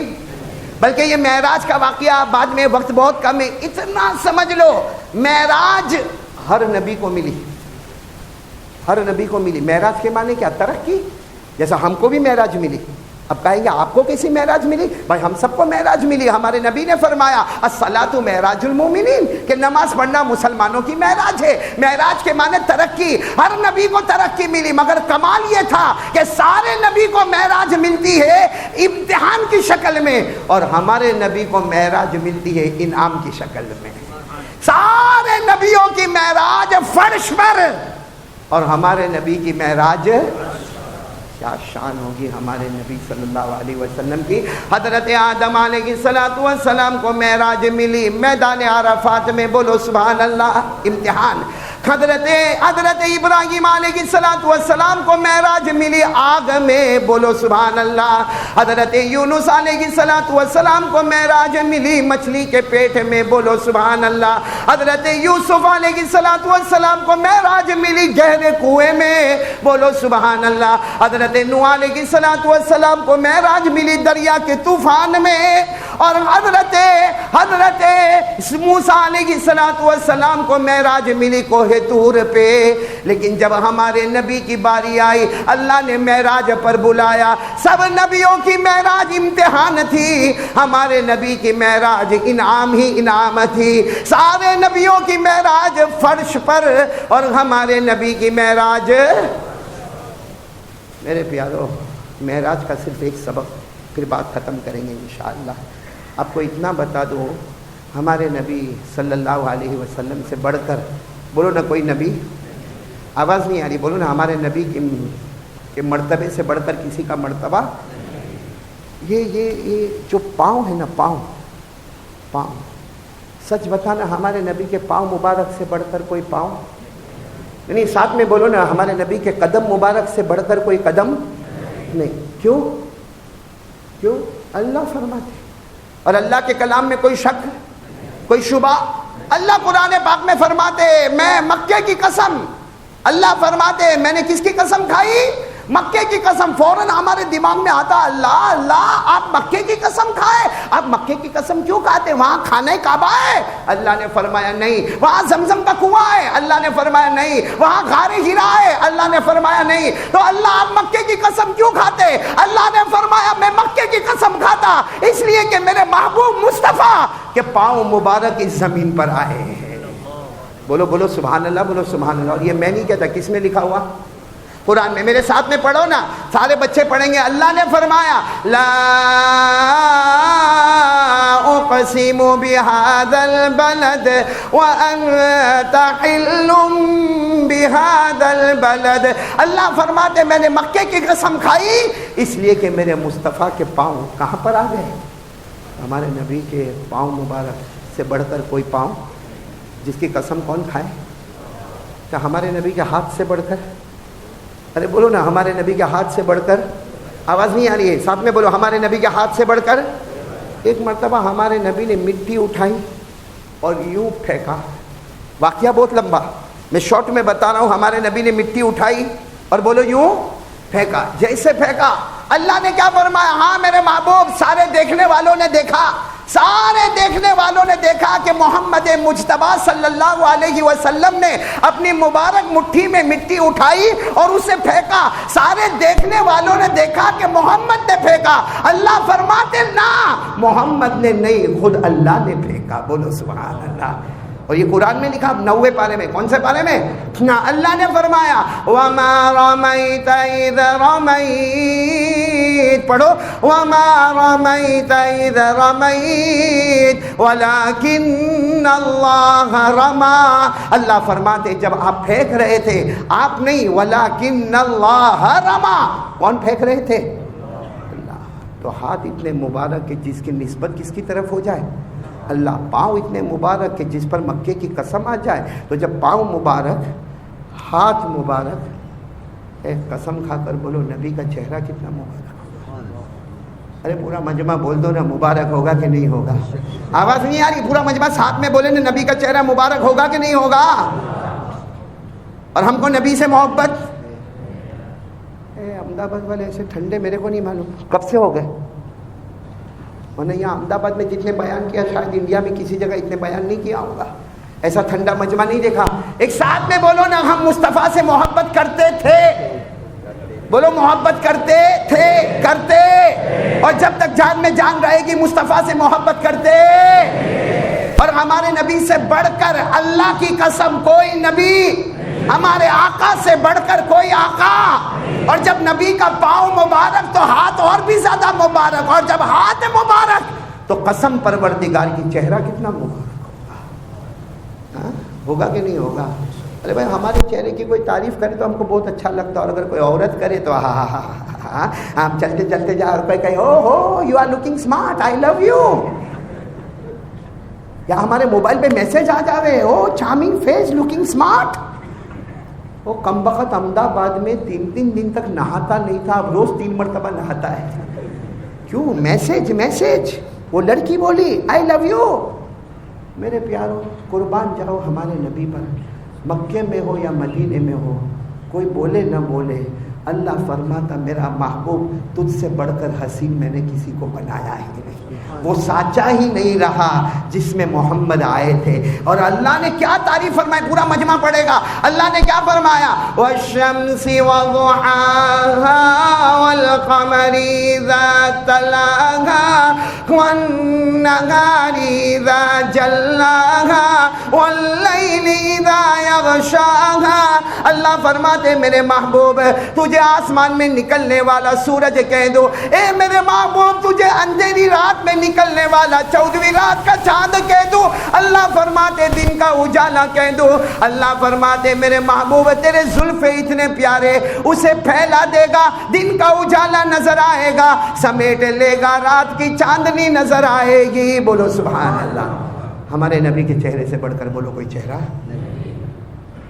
B: بلکہ یہ معراج کا واقعہ بعد میں وقت بہت کم ہے, اتنا سمجھ لو معراج ہر نبی کو ملی, ہر نبی کو ملی. معراج کے معنی کیا؟ ترقی. جیسا ہم کو بھی معراج ملی. اب کہیں گے آپ کو کیسی معراج ملی؟ بھائی ہم سب کو معراج ملی. ہمارے نبی نے فرمایا الصلاۃ معراج المومنین, کہ نماز پڑھنا مسلمانوں کی معراج ہے. معراج کے معنی ترقی. ہر نبی کو ترقی ملی, مگر کمال یہ تھا کہ سارے نبی کو معراج ملتی ہے امتحان کی شکل میں, اور ہمارے نبی کو معراج ملتی ہے انعام کی شکل میں. سارے نبیوں کی معراج فرش پر, اور ہمارے نبی کی معراج کیا شان ہوگی ہمارے نبی صلی اللہ علیہ وسلم کی. حضرت آدم علیہ السلام کو معراج ملی میدان عرفات میں. بولو سبحان اللہ. امتحان. حضرت ابراہیم علیہ السلام کو معراج ملی آگ میں. بولو سبحان اللہ. حضرت یونس علیہ السلام کو معراج ملی مچھلی کے پیٹ میں. بولو سبحان اللہ. حضرت یوسف علیہ السلام کو معراج ملی گہرے کنویں میں. بولو سبحان اللہ. حضرت نوح علیہ السلام کو معراج ملی دریا کے طوفان میں. اور حضرت موسیٰ علیہ السلام کو معراج ملی کوہ طور پہ. لیکن جب ہمارے نبی کی باری آئی اللہ نے معراج پر بلایا. سب نبیوں کی معراج امتحان تھی, ہمارے نبی کی معراج انعام ہی انعام تھی. سارے نبیوں کی معراج فرش پر اور ہمارے نبی کی معراج. میرے پیارو, معراج کا صرف ایک سبق, پھر بات ختم کریں گے انشاءاللہ. آپ کو اتنا بتا دو, ہمارے نبی صلی اللہ علیہ وسلم سے بڑھ کر, بولو نا کوئی نبی, آواز نہیں آ رہی, بولو نا, ہمارے نبی کے مرتبے سے بڑھ کر کسی کا مرتبہ. یہ جو پاؤں ہے نا, پاؤں, سچ بتانا ہمارے نبی کے پاؤں مبارک سے بڑھ کر کوئی پاؤں نہیں. ساتھ میں بولو نا, ہمارے نبی کے قدم مبارک سے بڑھ کر کوئی قدم نہیں. کیوں؟ اللہ فرماتے. اور اللہ کے کلام میں کوئی شک, کوئی شبہ. اللہ قرآن پاک میں فرماتے میں مکے کی قسم, اللہ فرماتے میں نے کس کی قسم کھائی؟ مکے کی قسم. فوراً ہمارے دماغ میں آتا اللہ آپ مکے کی قسم کھائے. آپ مکے کی قسم کیوں کھاتے؟ وہاں خانہ کعبہ ہے. اللہ نے فرمایا نہیں. وہاں زمزم کا کنواں ہے. اللہ نے فرمایا نہیں. وہاں غار ہرا ہے. اللہ نے فرمایا نہیں. تو اللہ آپ مکے کی قسم کیوں کھاتے؟ اللہ نے فرمایا میں مکے کی قسم کھاتا اس لیے کہ میرے محبوب مصطفیٰ کے پاؤں مبارک اس زمین پر آئے ہیں. بولو سبحان اللہ, بولو سبحان اللہ. اور یہ میں نہیں کہتا, کس میں لکھا ہوا؟ قرآن میں. میرے ساتھ میں پڑھو نا, سارے بچے پڑھیں گے. اللہ نے فرمایا لا اقسم بهذا البلد وانت حل بهذا البلد. اللہ فرماتے میں نے مکے کی قسم کھائی اس لیے کہ میرے مصطفیٰ کے پاؤں کہاں پر آ گئے؟ ہمارے نبی کے پاؤں مبارک سے بڑھ کر کوئی پاؤں جس کی قسم کون کھائے؟ کیا ہمارے نبی کے ہاتھ سے بڑھ کر؟ ارے بولو نا, ہمارے نبی کے ہاتھ سے بڑھ کر. آواز نہیں آ رہی ہے, ساتھ میں بولو, ہمارے نبی کے ہاتھ سے بڑھ کر. ایک مرتبہ ہمارے نبی نے مٹی اٹھائی اور یوں پھینکا. واقعہ بہت لمبا, میں شارٹ میں بتا رہا ہوں. ہمارے نبی نے مٹی اٹھائی اور بولو یوں پھینکا. جیسے پھینکا اللہ نے کیا فرمایا؟ ہاں میرے محبوب, سارے دیکھنے والوں نے دیکھا, سارے دیکھنے والوں نے دیکھا کہ محمد مجتبیٰ صلی اللہ علیہ وسلم نے اپنی مبارک مٹھی میں مٹی اٹھائی اور اسے پھینکا. سارے دیکھنے والوں نے دیکھا کہ محمد نے پھینکا. اللہ فرماتے نا, محمد نے نہیں, خود اللہ نے پھینکا. بولو سبحان اللہ. اور یہ قرآن میں لکھا 90 پارے میں. کون سے پارے میں؟ نا, اللہ نے فرمایا وَمَا رَمَيْتَ إِذْ رَمَيْتَ. پڑھو وَمَا رَمَيْتَ إِذْ رَمَيْتَ وَلَكِنَّ اللَّهَ رَمَى. اللہ فرماتے جب آپ پھینک رہے تھے, آپ نہیں, وَلَكِنَّ اللَّهَ رَمَى. کون پھینک رہے تھے؟ اللہ. تو ہاتھ اتنے مبارک کہ جس کی نسبت کس کی طرف ہو جائے؟ اللہ. پاؤں اتنے مبارک کہ جس پر مکے کی قسم آ جائے. تو جب پاؤں مبارک, ہاتھ مبارک, قسم کھا کر بولو نبی کا چہرہ کتنا مبارک ہوگا. ارے پورا مجمع بول دو نا, مبارک ہوگا کہ نہیں ہوگا؟ آواز نہیں آ رہی. پورا مجمع ساتھ میں بولے نا, نبی کا چہرہ مبارک ہوگا کہ نہیں ہوگا؟ اور ہم کو نبی سے محبت. احمد آباد والے ایسے ٹھنڈے میرے کو نہیں معلوم کب سے ہو گئے. میں نے یہاں احمد آباد میں جتنے بیان کیا شاید انڈیا میں کسی جگہ اتنے بیان نہیں کیا ہوگا. ایسا ٹھنڈا مجمع نہیں دیکھا. ایک ساتھ میں بولو نا, ہم مصطفیٰ سے محبت کرتے تھے. بولو محبت کرتے تھے, کرتے. اور جب تک جان میں جان رہے گی مصطفیٰ سے محبت کرتے. اور ہمارے نبی سے بڑھ کر اللہ کی قسم کوئی نبی, ہمارے آقا سے بڑھ کر کوئی آقا. اور جب نبی کا پاؤں مبارک تو ہاتھ اور بھی زیادہ مبارک. اور جب ہاتھ مبارک تو قسم پروردگار کی چہرہ کتنا مبارک ہوگا. ہوگا کہ نہیں ہوگا؟
C: ارے بھائی ہمارے چہرے کی کوئی تعریف کرے تو ہم کو بہت اچھا لگتا ہے، اور اگر کوئی عورت کرے تو ہم چلتے چلتے جا اور کوئی کہے او ہو you are looking smart I love you, یا ہمارے موبائل پہ میسج آ جاوے oh charming face looking smart. وہ کمبخت احمد آباد میں 3 دن تک نہاتا نہیں تھا، اب روز 3 مرتبہ نہاتا ہے. کیوں؟ میسج. وہ لڑکی بولی آئی لو یو. میرے پیاروں قربان جاؤ ہمارے نبی پر، مکے میں ہو یا مدینے میں ہو، کوئی بولے نہ بولے، اللہ فرماتا میرا محبوب تجھ سے بڑھ کر حسین میں نے کسی کو بنایا ہی نہیں. وہ سانچا ہی نہیں رہا جس میں محمد آئے تھے. اور اللہ نے کیا تعریف فرمائی، پورا مجمع پڑھے گا. اللہ نے کیا فرمایا؟ والشمس وضحاها والقمر اذا تلاها والنهار اذا جلاها والليل اذا يغشاها. اللہ فرماتے میرے محبوب تجھے آسمان میں نکلنے والا سورج کہہ دو، اے میرے محبوب تجھے اندھیری رات میں نکلنے والا 14ویں رات کا چاند کہہ دو. اللہ فرماتے دن کا اجالا کہہ دو. اللہ فرماتے میرے محبوب تیرے زلف اتنے پیارے، اسے پھیلا دے گا، دن کا اجالا نظر آئے گا، سمیٹ لے گا، رات کی چاندنی نظر آئے گی. بولو سبحان اللہ. ہمارے نبی کے چہرے سے بڑھ کر بولو کوئی چہرہ.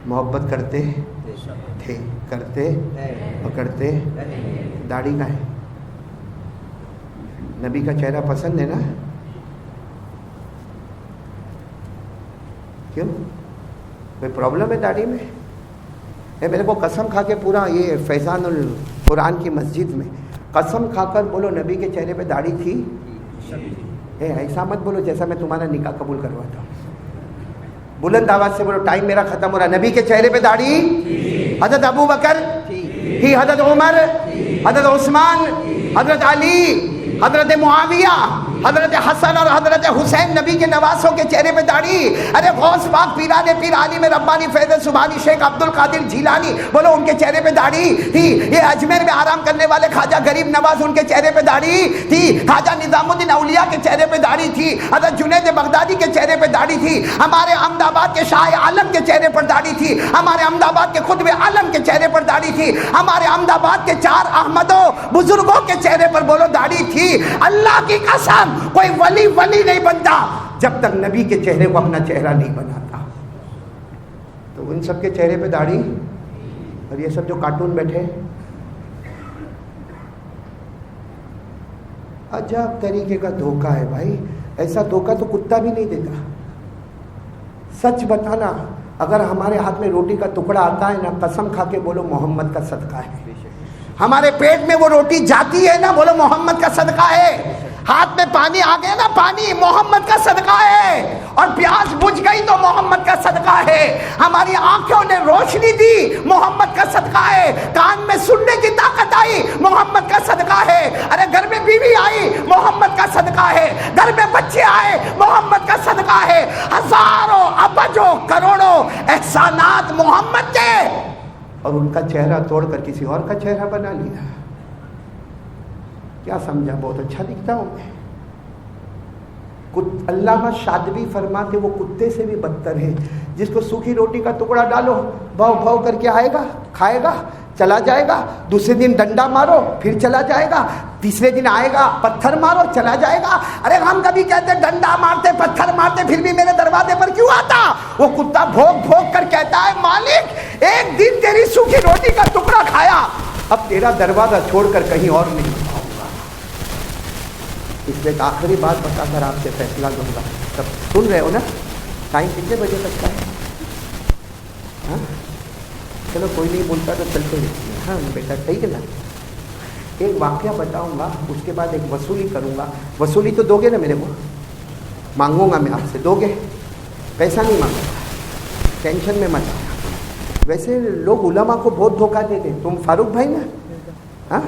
C: محبت کرتے تھے، کرتے اور کرتے. داڑھی کا ہے، نبی کا چہرہ پسند ہے نا؟ کیوں؟ کوئی پرابلم ہے داڑھی میں؟ میرے کو قسم کھا کے پورا یہ فیضان القرآن کی مسجد میں قسم کھا کر بولو نبی کے چہرے پہ داڑھی تھی؟ ایسا مت بولو جیسا میں تمہارا نکاح قبول کرواتا ہوں. بلند آواز سے بولو ٹائم میرا ختم ہو رہا. نبی کے چہرے پہ داڑھی؟ حضرت ابو بکر تھی، حضرت عمر، حضرت عثمان، حضرت علی، حضرت معاویہ، حضرت حسن اور حضرت حسین نبی کے نواسوں کے چہرے پہ داڑھی. ارے غوث پاک پیران پیر عالم ربانی فیض سبحانی شیخ عبد القادر جیلانی بولو ان کے چہرے پہ داڑھی تھی. یہ اجمیر میں آرام کرنے والے خواجہ غریب نواز ان کے چہرے پہ داڑھی تھی. خواجہ نظام الدین اولیاء کے چہرے پہ داڑھی تھی. حضرت جنید بغدادی کے چہرے پہ داڑھی تھی. ہمارے احمد آباد کے شاہ عالم کے چہرے پر داڑھی تھی. ہمارے احمد آباد کے خطب عالم کے چہرے پر داڑھی تھی. ہمارے احمد آباد کے 4 احمدوں بزرگوں کے چہرے پر بولو داڑھی تھی. اللہ کی قسم کوئی ولی نہیں بنتا جب تک نبی کے چہرے کو اپنا چہرہ نہیں بناتا. تو ان سب کے چہرے پہ داڑھی، اور یہ سب جو کارٹون بیٹھے، عجب طریقے کا دھوکہ ہے بھائی. ایسا دھوکہ تو کتا بھی نہیں دیتا. سچ بتانا، اگر ہمارے ہاتھ میں روٹی کا ٹکڑا آتا ہے نا، قسم کھا کے بولو محمد کا صدقہ ہے. ہمارے پیٹ میں وہ روٹی جاتی ہے نا، بولو محمد کا صدقہ ہے. ہاتھ میں پانی آ گیا نا، پانی محمد کا صدقہ ہے. اور پیاس بجھ گئی تو محمد کا صدقہ ہے. ہماری آنکھوں نے روشنی دی، محمد کا صدقہ ہے. کان میں سننے کی طاقت آئی، محمد کا صدقہ ہے. ارے گھر میں بیوی آئی، محمد کا صدقہ ہے. گھر میں بچے آئے، محمد کا صدقہ ہے. ہزاروں ابجوں کروڑوں احسانات محمد کے، اور ان کا چہرہ توڑ کر کسی اور کا چہرہ بنا لیا. کیا سمجھا؟ بہت اچھا دکھتا ہوں میں. علامہ شاطبی فرماتے وہ کتے سے بھی بدتر ہے. جس کو سوکھی روٹی کا ٹکڑا ڈالو، بھاؤ بھاؤ کر کے آئے گا، کھائے گا، چلا جائے گا. دوسرے دن ڈنڈا مارو، پھر چلا جائے گا. تیسرے دن آئے گا، پتھر مارو، چلا جائے گا. ارے ہم کبھی کہتے ڈنڈا مارتے، پتھر مارتے، پھر بھی میرے دروازے پر کیوں آتا؟ وہ کتا بھوک بھوک کر کہتا ہے مالک ایک دن تیری سوکھی روٹی کا ٹکڑا کھایا، اب تیرا دروازہ چھوڑ کر کہیں اور نہیں آؤں گا. اس لیے ایک آخری بات بتا کر آپ سے فیصلہ دوں گا. تب سن رہے ہو نا؟ ٹائم کتنے بجے تک کا ہے؟ ہاں چلو کوئی نہیں بولتا تو چلتے رہتے ہیں. ہاں بیٹا ٹھیک ہے نا. ایک واقعہ بتاؤں گا، اس کے بعد ایک وصولی کروں گا. وصولی تو دو گے نا میرے کو؟ مانگوں گا میں آپ سے، دو گے؟ پیسہ نہیں مانگوں گا، ٹینشن میں مت آنا. ویسے لوگ علماء کو بہت دھوکہ دیتے. تم فاروق بھائی نا؟ ہاں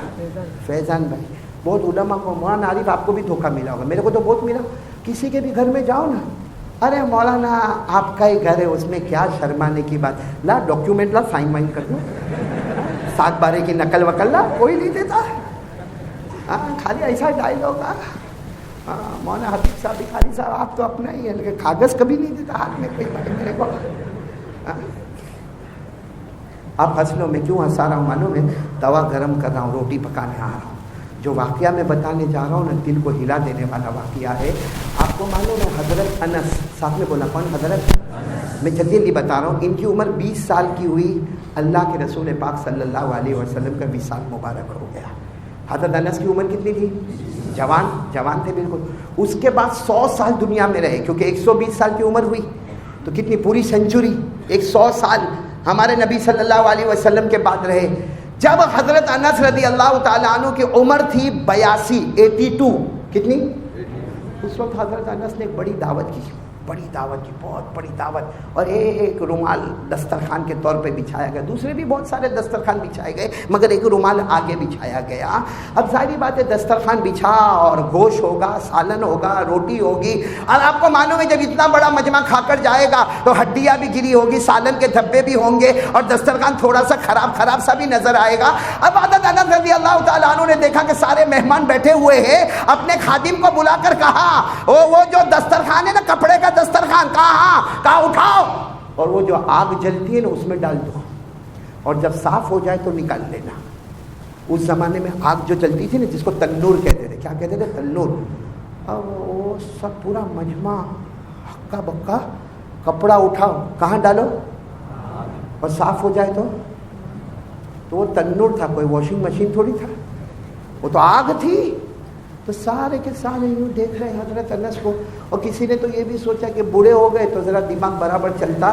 C: فیضان بھائی بہت علماء کو، مولانا عارف آپ کو بھی دھوکہ ملا ہوگا، میرے کو تو بہت ملا. کسی کے بھی گھر میں جاؤ نا، ارے مولانا آپ کا ہی گھر ہے، اس میں کیا شرمانے کی بات، لا ڈاکیومنٹ لا، سائن وائن کر دو، 7 بارے کی نقل وکل لا. کوئی نہیں دیتا. ہاں خالی ایسا ڈائلاگ. ہاں مولانا حفیظ صاحب بخاری صاحب آپ تو اپنا ہی ہے، لیکن کاغذ کبھی نہیں دیتا ہاتھ میں کوئی میرے کو. آپ ہنس لو، میں کیوں ہنسا رہا ہوں معلوم ہے؟ توا گرم کر رہا ہوں، روٹی پکانے آ رہا ہوں. جو واقعہ میں بتانے جا رہا ہوں نا، دل کو ہلا دینے والا واقعہ ہے. آپ کو معلوم ہے حضرت انس، ساتھ میں بولا کون؟ حضرت. میں جلدی جلدی بتا رہا ہوں. ان کی عمر 20 سال کی ہوئی، اللہ کے رسول پاک صلی اللہ علیہ وسلم کا وصال مبارک ہو گیا. حضرت انس کی عمر کتنی تھی؟ جوان تھے بالکل. اس کے بعد 100 سال دنیا میں رہے، کیونکہ 120 سال کی عمر ہوئی تو کتنی پوری سینچری، 100 سال ہمارے نبی صلی اللہ علیہ وسلم کے بعد رہے. جب حضرت انس رضی اللہ تعالیٰ عنہ کی عمر تھی 82، کتنی؟ اس وقت حضرت انس نے ایک بڑی دعوت کی، بہت بڑی دعوت. اور ایک رومال دسترخوان کے طور پہ بچھایا گیا. دوسرے بھی بہت سارے دسترخوان بچھائے گئے، مگر ایک رومال آگے بچھایا گیا. اب ظاہری بات ہے دسترخوان بچھا اور گوشت ہوگا، سالن ہوگا، روٹی ہوگی. اور آپ کو معلوم ہے جب اتنا بڑا مجمع کھا کر جائے گا تو ہڈیاں بھی گری ہوگی، سالن کے دھبے بھی ہوں گے، اور دسترخوان تھوڑا سا خراب سا بھی نظر آئے گا. اب حضرت انس رضی اللہ تعالیٰ عنہ نے دیکھا کہ سارے مہمان بیٹھے ہوئے ہیں، اپنے خادم کو بلا کر کہا وہ جو دسترخوان ہے نا، کپڑے کا دسترخوان، کہا اٹھاؤ اور وہ جو آگ جلتی ہے نا اس میں ڈال دو، اور جب صاف ہو جائے تو نکال لینا. اس زمانے میں آگ جو جلتی تھی نا، جس کو تنور کہتے تھے. کیا کہتے تھے؟ تنور. اب وہ سب پورا مجمع ہکا بکا، کپڑا اٹھاؤ، کہاں ڈالو، اور صاف ہو جائے تو وہ تنور تھا، کوئی واشنگ مشین تھوڑی تھا، وہ تو آگ تھی. تو سارے کے سارے یوں دیکھ رہے ہیں حضرت انس کو. اور کسی نے تو یہ بھی سوچا کہ بوڑھے ہو گئے تو ذرا دماغ برابر چلتا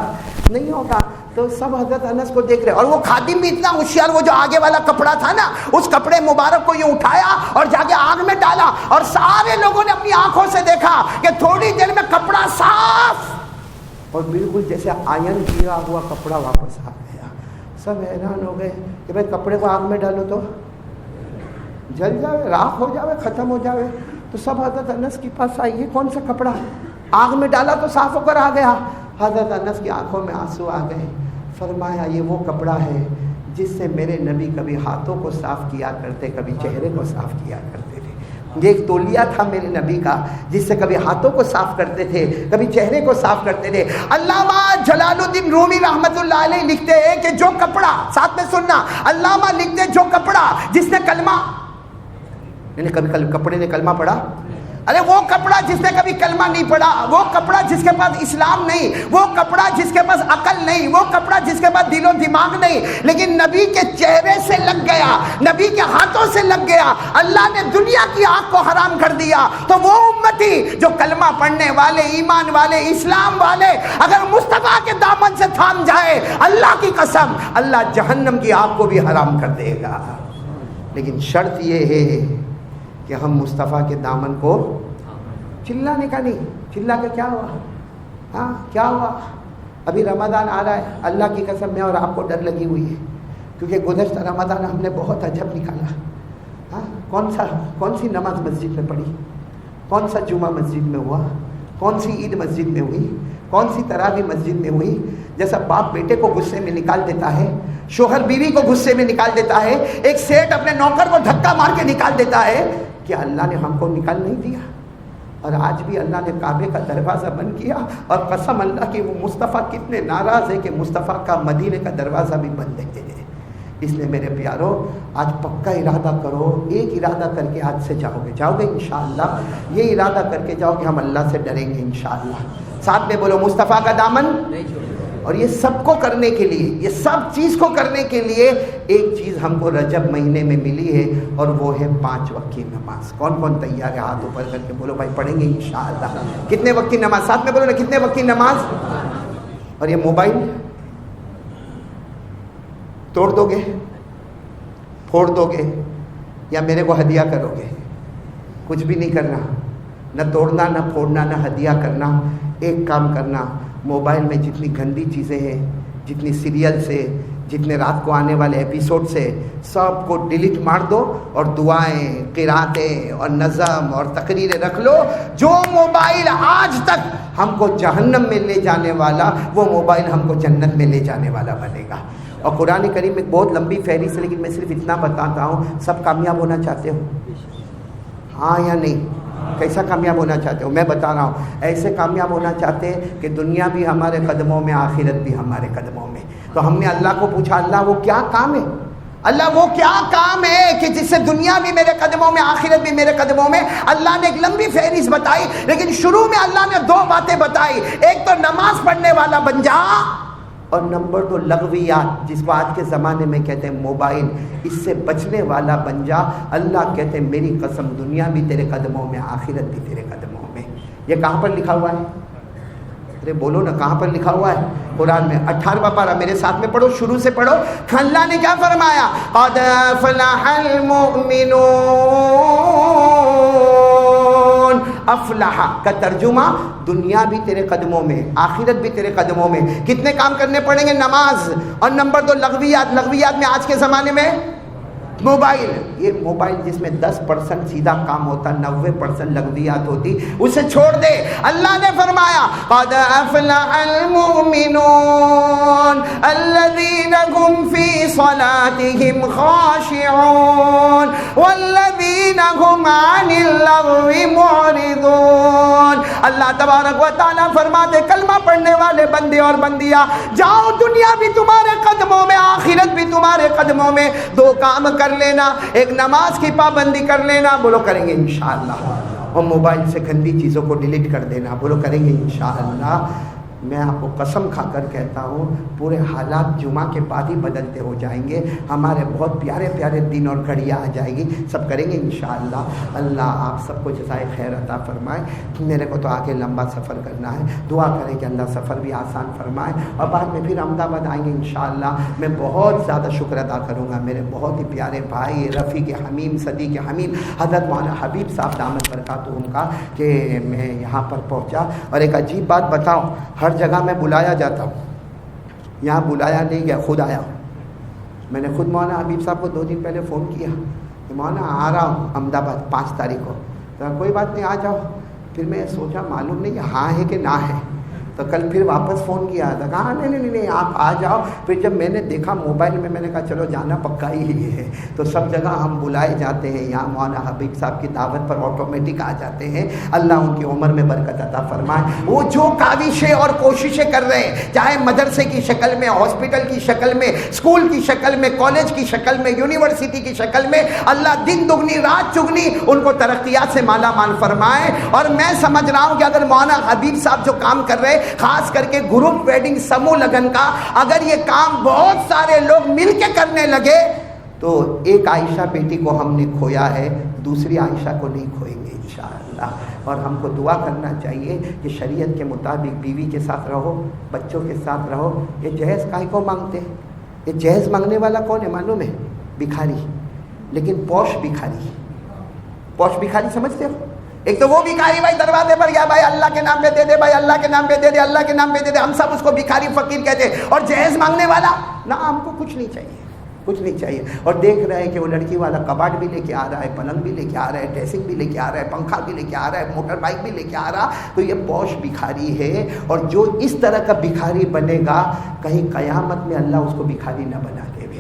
C: نہیں ہوگا، تو سب حضرت انس کو دیکھ رہے. اور وہ خادم بھی اتنا ہوشیار، وہ جو آگے والا کپڑا تھا نا، اس کپڑے مبارک کو یوں اٹھایا اور جا کے آگ میں ڈالا. اور سارے لوگوں نے اپنی آنکھوں سے دیکھا کہ تھوڑی دیر میں کپڑا صاف، اور بالکل جیسے آئرن کیا ہوا کپڑا واپس آ گیا. سب حیران ہو گئے کہ بھائی کپڑے کو آگ میں ڈالو تو جل جاوے، راکھ ہو جاوے، ختم ہو جاوے. تو سب حضرت انس کے پاس آئی، یہ کون سا کپڑا؟ آگ میں ڈالا تو صاف ہو کر آ گیا. حضرت انس کی آنکھوں میں آنسو آ گئے. فرمایا یہ وہ کپڑا ہے جس سے میرے نبی کبھی ہاتھوں کو صاف کیا کرتے، کبھی چہرے کو صاف کیا کرتے تھے. یہ ایک تولیہ تھا میرے نبی کا جس سے کبھی ہاتھوں کو صاف کرتے تھے، کبھی چہرے کو صاف کرتے تھے. علامہ جلال الدین رومی رحمت اللہ علیہ لکھتے ہیں کہ جو کپڑا، ساتھ میں سننا، علامہ لکھتے جو کپڑا جس نے کلمہ، کبھی کپڑے نے کلمہ پڑھا؟ ارے وہ کپڑا جس نے کبھی کلمہ نہیں پڑھا، وہ کپڑا جس کے پاس اسلام نہیں، وہ کپڑا جس کے پاس عقل نہیں، وہ کپڑا جس کے پاس دل و دماغ نہیں، لیکن نبی کے چہرے سے لگ گیا، نبی کے ہاتھوں سے لگ گیا، اللہ نے دنیا کی آنکھ کو حرام کر دیا. تو وہ امتی جو کلمہ پڑھنے والے، ایمان والے، اسلام والے اگر مصطفیٰ کے دامن سے تھام جائے، اللہ کی قسم اللہ جہنم کی آگ کو بھی حرام کر دے گا. لیکن شرط یہ ہے کہ ہم مصطفیٰ کے دامن کو چلانے کا نہیں. چلا کے کیا ہوا؟ ہاں کیا ہوا؟ ابھی رمضان آ رہا ہے، اللہ کی قسم میں اور آپ کو ڈر لگی ہوئی ہے، کیونکہ گزشتہ رمضان ہم نے بہت عجب نکالا. ہاں کون سی نماز مسجد میں پڑھی، کون سا جمعہ مسجد میں ہوا، کون سی عید مسجد میں ہوئی، کون سی تراویح مسجد میں ہوئی. جیسا باپ بیٹے کو غصے میں نکال دیتا ہے، شوہر بیوی کو غصے میں نکال دیتا ہے، ایک سیٹ اپنے نوکر کو دھکا مار کے نکال دیتا ہے، کیا اللہ نے ہم کو نکال نہیں دیا؟ اور آج بھی اللہ نے کعبے کا دروازہ بند کیا، اور قسم اللہ کی وہ مصطفیٰ کتنے ناراض ہے کہ مصطفیٰ کا مدینے کا دروازہ بھی بند دیتے ہیں. اس لیے میرے پیارو آج پکا ارادہ کرو، ایک ارادہ کر کے آج سے جاؤ گے انشاءاللہ. یہ ارادہ کر کے جاؤ کہ ہم اللہ سے ڈریں گے انشاءاللہ. ساتھ میں بولو مصطفیٰ کا دامن نہیں چھوڑیں. اور یہ سب کو کرنے کے لیے، یہ سب چیز کو کرنے کے لیے ایک چیز ہم کو رجب مہینے میں ملی ہے، اور وہ ہے 5 وقت کی نماز. کون کون تیار ہے؟ ہاتھ اوپر کر کے بولو بھائی پڑھیں گے انشاءاللہ. کتنے وقت کی نماز؟ ساتھ میں بولو نا، کتنے وقت کی نماز؟ اور یہ موبائل توڑ دو گے، پھوڑ دو گے، یا میرے کو ہدیہ کرو گے؟ کچھ بھی نہیں کرنا، نہ توڑنا، نہ پھوڑنا، نہ ہدیہ کرنا. ایک کام کرنا، موبائل میں جتنی گندی چیزیں ہیں، جتنی سیریل سے، جتنے رات کو آنے والے ایپیسوڈ سے، سب کو ڈیلیٹ مار دو، اور دعائیں، قراتیں اور نظم اور تقریریں رکھ لو. جو موبائل آج تک ہم کو جہنم میں لے جانے والا، وہ موبائل ہم کو جنت میں لے جانے والا بنے گا. اور قرآن کریم ایک بہت لمبی فہرست ہے، لیکن میں صرف اتنا بتاتا ہوں. سب کامیاب ہونا چاہتے ہو؟ ہاں یا نہیں؟ کیسا کامیاب ہونا چاہتے ہو؟ میں بتا رہا ہوں، ایسے کامیاب ہونا چاہتے ہیں کہ دنیا بھی ہمارے قدموں میں، آخرت بھی ہمارے قدموں میں۔ تو ہم نے اللہ کو پوچھا، اللہ وہ کیا کام ہے؟ اللہ وہ کیا کام ہے کہ جس سے دنیا بھی میرے قدموں میں، آخرت بھی میرے قدموں میں؟ اللہ نے ایک لمبی فہرست بتائی، لیکن شروع میں اللہ نے 2 باتیں بتائی۔ ایک تو نماز پڑھنے والا بن جا، اور نمبر 2 لغویات، جس کو آج کے زمانے میں کہتے ہیں موبائل، اس سے بچنے والا بن جا۔ اللہ کہتے ہیں میری قسم دنیا بھی تیرے قدموں میں، آخرت بھی تیرے قدموں میں۔ یہ کہاں پر لکھا ہوا ہے؟ ارے بولو نا، کہاں پر لکھا ہوا ہے؟ قرآن میں 18واں پارہ، میرے ساتھ میں پڑھو، شروع سے پڑھو۔ اللہ نے کیا فرمایا؟ قد افلح المؤمنون۔ افلح کا ترجمہ دنیا بھی تیرے قدموں میں، آخرت بھی تیرے قدموں میں۔ کتنے کام کرنے پڑیں گے؟ نماز، اور نمبر 2 لغویات۔ لغویات میں آج کے زمانے میں موبائل، یہ موبائل جس میں 10% سیدھا کام ہوتا، 90% لغویات ہوتی، اسے چھوڑ دے۔ اللہ نے فرمایا قد افلح المؤمنون الذین هم فی صلاتهم خاشعون والذین هم عن اللغو معرضون۔ اللہ تبارک و تعالیٰ فرماتے کلمہ پڑھنے والے بندے اور بندیاں، جاؤ دنیا بھی تمہارے قدموں میں، آخرت بھی تمہارے قدموں میں۔ 2 کام کر لینا، ایک نماز کی پابندی کر لینا، بولو کریں گے انشاءاللہ، اور موبائل سے گندی چیزوں کو ڈیلیٹ کر دینا، بولو کریں گے انشاءاللہ۔ میں آپ کو قسم کھا کر کہتا ہوں پورے حالات جمعہ کے بعد ہی بدلتے ہو جائیں گے، ہمارے بہت پیارے پیارے دن اور گھڑیاں آ جائے گی، سب کریں گے انشاءاللہ۔ اللہ آپ سب کو جزائے خیر عطا فرمائے۔ میرے کو تو آگے لمبا سفر کرنا ہے، دعا کریں کہ اللہ سفر بھی آسان فرمائے، اور بعد میں پھر احمد آباد آئیں گے انشاءاللہ۔ میں بہت زیادہ شکر ادا کروں گا میرے بہت ہی پیارے بھائی رفیق حمیم، صدیق حمیم حضرت مولانا حبیب صاحب دامت برکاتہم کا، کہ میں یہاں پر پہنچا۔ اور ایک عجیب بات بتاؤں، ہر جگہ میں بلایا جاتا ہوں، یہاں بلایا نہیں گیا، خود آیا ہوں۔ میں نے خود مولانا حبیب صاحب کو 2 دن پہلے فون کیا کہ مولانا آ رہا ہوں احمد آباد 5 تاریخ کو، تو کوئی بات نہیں آ جاؤ۔ پھر میں سوچا معلوم نہیں ہاں ہے کہ نہ ہے، تو کل پھر واپس فون کیا تھا، کہا نہیں آپ آ جاؤ۔ پھر جب میں نے دیکھا موبائل میں، میں نے کہا چلو جانا پکا ہی ہے۔ تو سب جگہ ہم بلائے جاتے ہیں، یہاں مولانا حبیب صاحب کی دعوت پر آٹومیٹک آ جاتے ہیں۔ اللہ ان کی عمر میں برکت عطا فرمائے۔ وہ جو کاوشیں اور کوششیں کر رہے ہیں، چاہے مدرسے کی شکل میں، ہاسپٹل کی شکل میں، اسکول کی شکل میں، کالج کی شکل میں، یونیورسٹی کی شکل میں، اللہ دن دگنی رات چگنی ان کو ترقیات سے مالا مال فرمائے۔ اور میں سمجھ رہا ہوں کہ اگر مولانا حبیب صاحب جو کام کر رہے، خاص کر کے گروپ ویڈنگ سمو لگن کا، اگر یہ کام بہت سارے لوگ مل کے کرنے لگے تو ایک عائشہ بیٹی کو ہم نے کھویا ہے، دوسری عائشہ کو نہیں کھوئیں گے انشاءاللہ۔ اور ہم کو دعا کرنا چاہیے کہ شریعت کے مطابق بیوی کے ساتھ رہو، بچوں کے ساتھ رہو۔ یہ جہیز کائے کو مانگتے ہیں؟ یہ جہیز مانگنے والا کون ہے معلوم ہے؟ بھکاری، لیکن پوش بھکاری۔ پوش بھکاری سمجھتے ہو؟ ایک تو وہ بھکاری بھائی دروازے پر گیا، بھائی اللہ کے نام پہ دے دے، بھائی اللہ کے نام پہ دے دے، اللہ کے نام پہ دے دے، ہم سب اس کو بھکاری فقیر کہتے ہیں۔ اور جہیز مانگنے والا نہ، ہم کو کچھ نہیں چاہیے، کچھ نہیں چاہیے۔ اور دیکھ رہے ہیں کہ وہ لڑکی والا کباڑ بھی لے کے آ رہا ہے، پلنگ بھی لے کے آ رہا ہے، ڈریسنگ بھی لے کے آ رہا ہے، پنکھا بھی لے کے آ رہا ہے، موٹر بائک بھی لے کے آ رہا، تو یہ پوش بھکاری ہے۔ اور جو اس طرح کا بھکاری بنے گا، کہیں قیامت میں اللہ اس کو بھکاری نہ بنا دے۔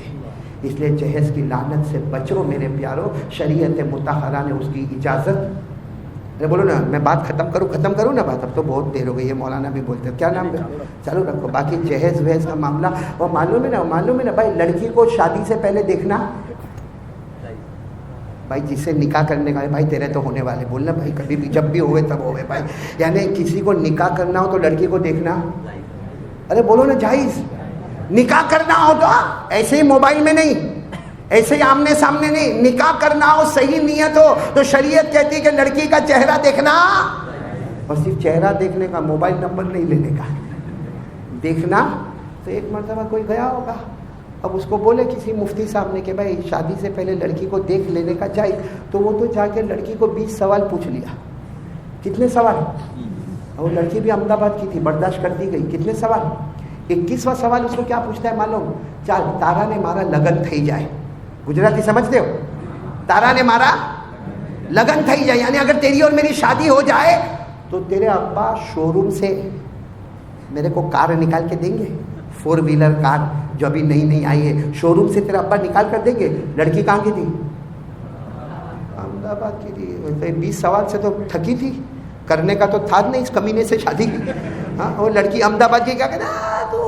C: اس لیے جہیز کی لعنت سے بچو میرے پیارو، شریعت مطہرہ نے اس کی اجازت۔ ارے بولو نا، میں بات ختم کروں نا بات، اب تو بہت دیر ہو گئی ہے، مولانا بھی بولتے ہیں کیا نام ہے، چلو رکھو۔ باقی جہیز وہیز کا معاملہ، وہ معلوم ہے نا بھائی، لڑکی کو شادی سے پہلے دیکھنا، بھائی جس سے نکاح کرنے کا ہے، بھائی تیرے تو ہونے والے، بولنا بھائی کبھی بھی جب بھی ہوئے تب ہوئے بھائی، یعنی کسی کو نکاح کرنا ہو تو لڑکی کو دیکھنا، ارے بولو نا جائز، نکاح کرنا ہو تو ایسے ہی موبائل میں نہیں، ایسے ہی آمنے سامنے نہیں، نکاح کرنا ہو، صحیح نیت ہو تو شریعت کہتی ہے کہ لڑکی کا چہرہ دیکھنا، اور صرف چہرہ دیکھنے کا، موبائل نمبر نہیں لینے کا، دیکھنا۔ تو ایک مرتبہ کوئی گیا ہوگا، اب اس کو بولے کسی مفتی صاحب نے کہ بھائی شادی سے پہلے لڑکی کو دیکھ لینے کا جائز، تو وہ تو جا کے لڑکی کو 20 سوال پوچھ لیا۔ کتنے سوال؟ اور وہ لڑکی بھی احمد آباد کی تھی، برداشت کر دی گئی۔ کتنے سوال؟ 21واں سوال اس کو کیا پوچھتا ہے معلوم؟ چل تارا نے مارا لگن تھئی جائے، گجراتی سمجھتے ہو؟ تارا نے مارا لگن تھئی جائے، یعنی اگر تیری اور میری شادی ہو جائے تو تیرے ابا شو روم سے میرے کو کار نکال کے دیں گے، 4 ویلر کار جو ابھی نئی آئی ہے، شو روم سے تیرا ابا نکال کر دیں گے۔ لڑکی کہاں کی تھی؟ احمد آباد کی تھی 20 سوال سے تو تھکی تھی, کرنے کا تو تھا نہیں, اس کمینے سے شادی کی. ہاں وہ لڑکی احمد آباد کی کیا کہنا تو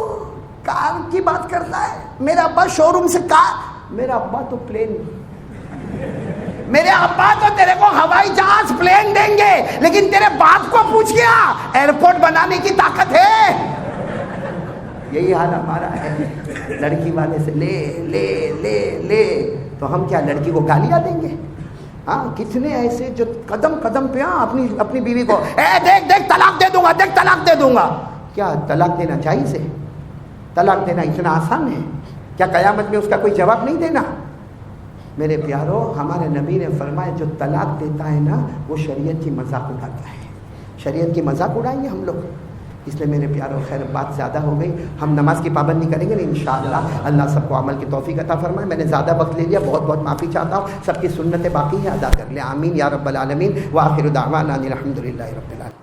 C: کار کی بات کرتا ہے, میرا ابا شو روم سے کار, میرا ابا تو پلین, میرے ابا تو تیرے کو ہوائی جہاز پلین دیں گے, لیکن تیرے باپ کو پوچھ گیا ایئرپورٹ بنانے کی طاقت ہے. یہی حال ہمارا ہے, لڑکی والے سے لے لے لے لے, تو ہم کیا لڑکی کو گالیاں دیں گے؟ ہاں کتنے ایسے جو قدم قدم پہ اپنی بیوی کو دیکھ دیکھ طلاق دے دوں گا, دیکھ طلاق دے دوں گا. کیا طلاق دینا جائز ہے؟ طلاق دینا اتنا آسان ہے کیا قیامت میں اس کا کوئی جواب نہیں دینا؟ میرے پیارو, ہمارے نبی نے فرمایا جو طلاق دیتا ہے نا وہ شریعت کی مذاق اڑاتا ہے. شریعت کی مذاق اڑائیں گے ہم لوگ؟ اس لیے میرے پیارو خیر بات زیادہ ہو گئی, ہم نماز کی پابندی کریں گے انشاءاللہ. اللہ سب کو عمل کی توفیق عطا فرمائے. میں نے زیادہ وقت لے لیا, بہت بہت معافی چاہتا ہوں. سب کی سنتیں باقی ہیں, ادا کر لیں. آمین یا رب العالمین. وآخر دعوانا ان الحمدللہ رب العالمین.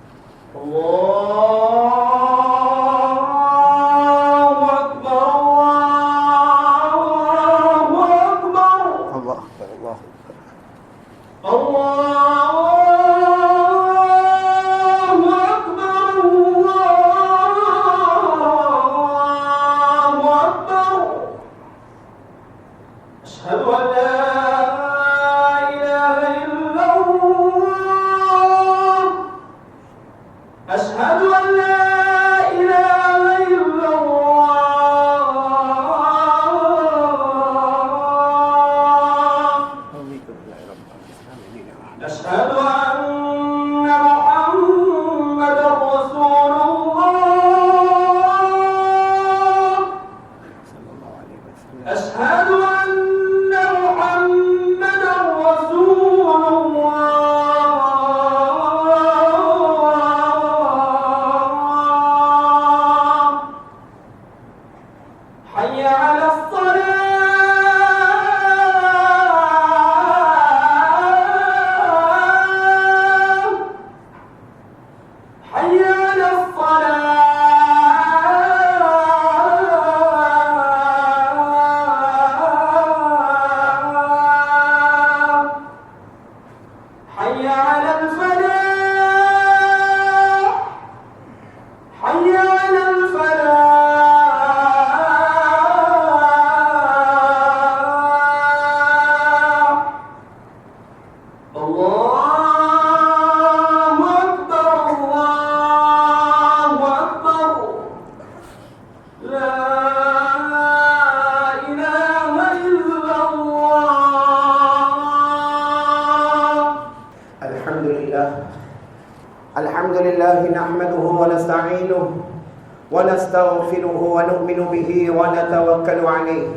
B: ونستغفره ونؤمن به ونتوكل عليه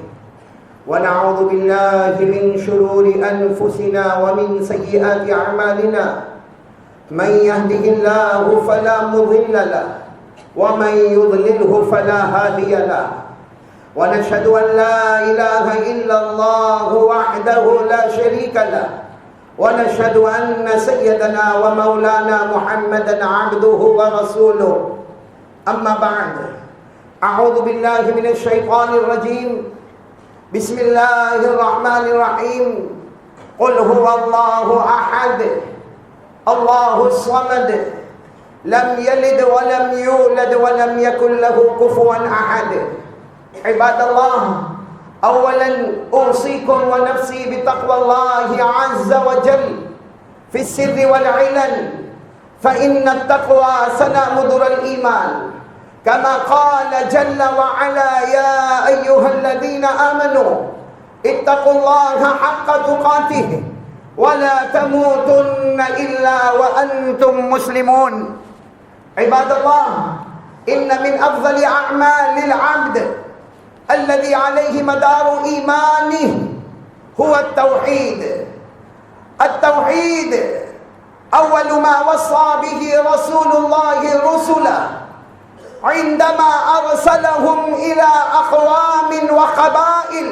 B: ونعوذ بالله من شرور أنفسنا ومن سيئات أعمالنا من يهده الله فلا مضل له ومن يضلله فلا هادي له ونشهد أن لا إله إلا الله وحده لا شريك له ونشهد أن سيدنا ومولانا محمدا عبده ورسوله أما بعد أعوذ بالله من الشيطان الرجيم بسم الله الرحمن الرحيم قل هو الله أحد الله الصمد لم يلد ولم يولد ولم يكن له كفوا أحد. عباد الله, أولا أوصيكم ونفسي بتقوى الله عز وجل في السر والعلن, فإن التقوى سلام در الإيمان, كما قال جل وعلا يا أيها الذين آمنوا اتقوا الله حق تقاته ولا تموتن إلا وأنتم مسلمون. عباد الله, إن من أفضل أعمال العبد الذي عليه مدار إيمانه هو التوحيد. التوحيد أول ما وصى به رسول الله رسله عندما أرسلهم إلى أقوام وقبائل,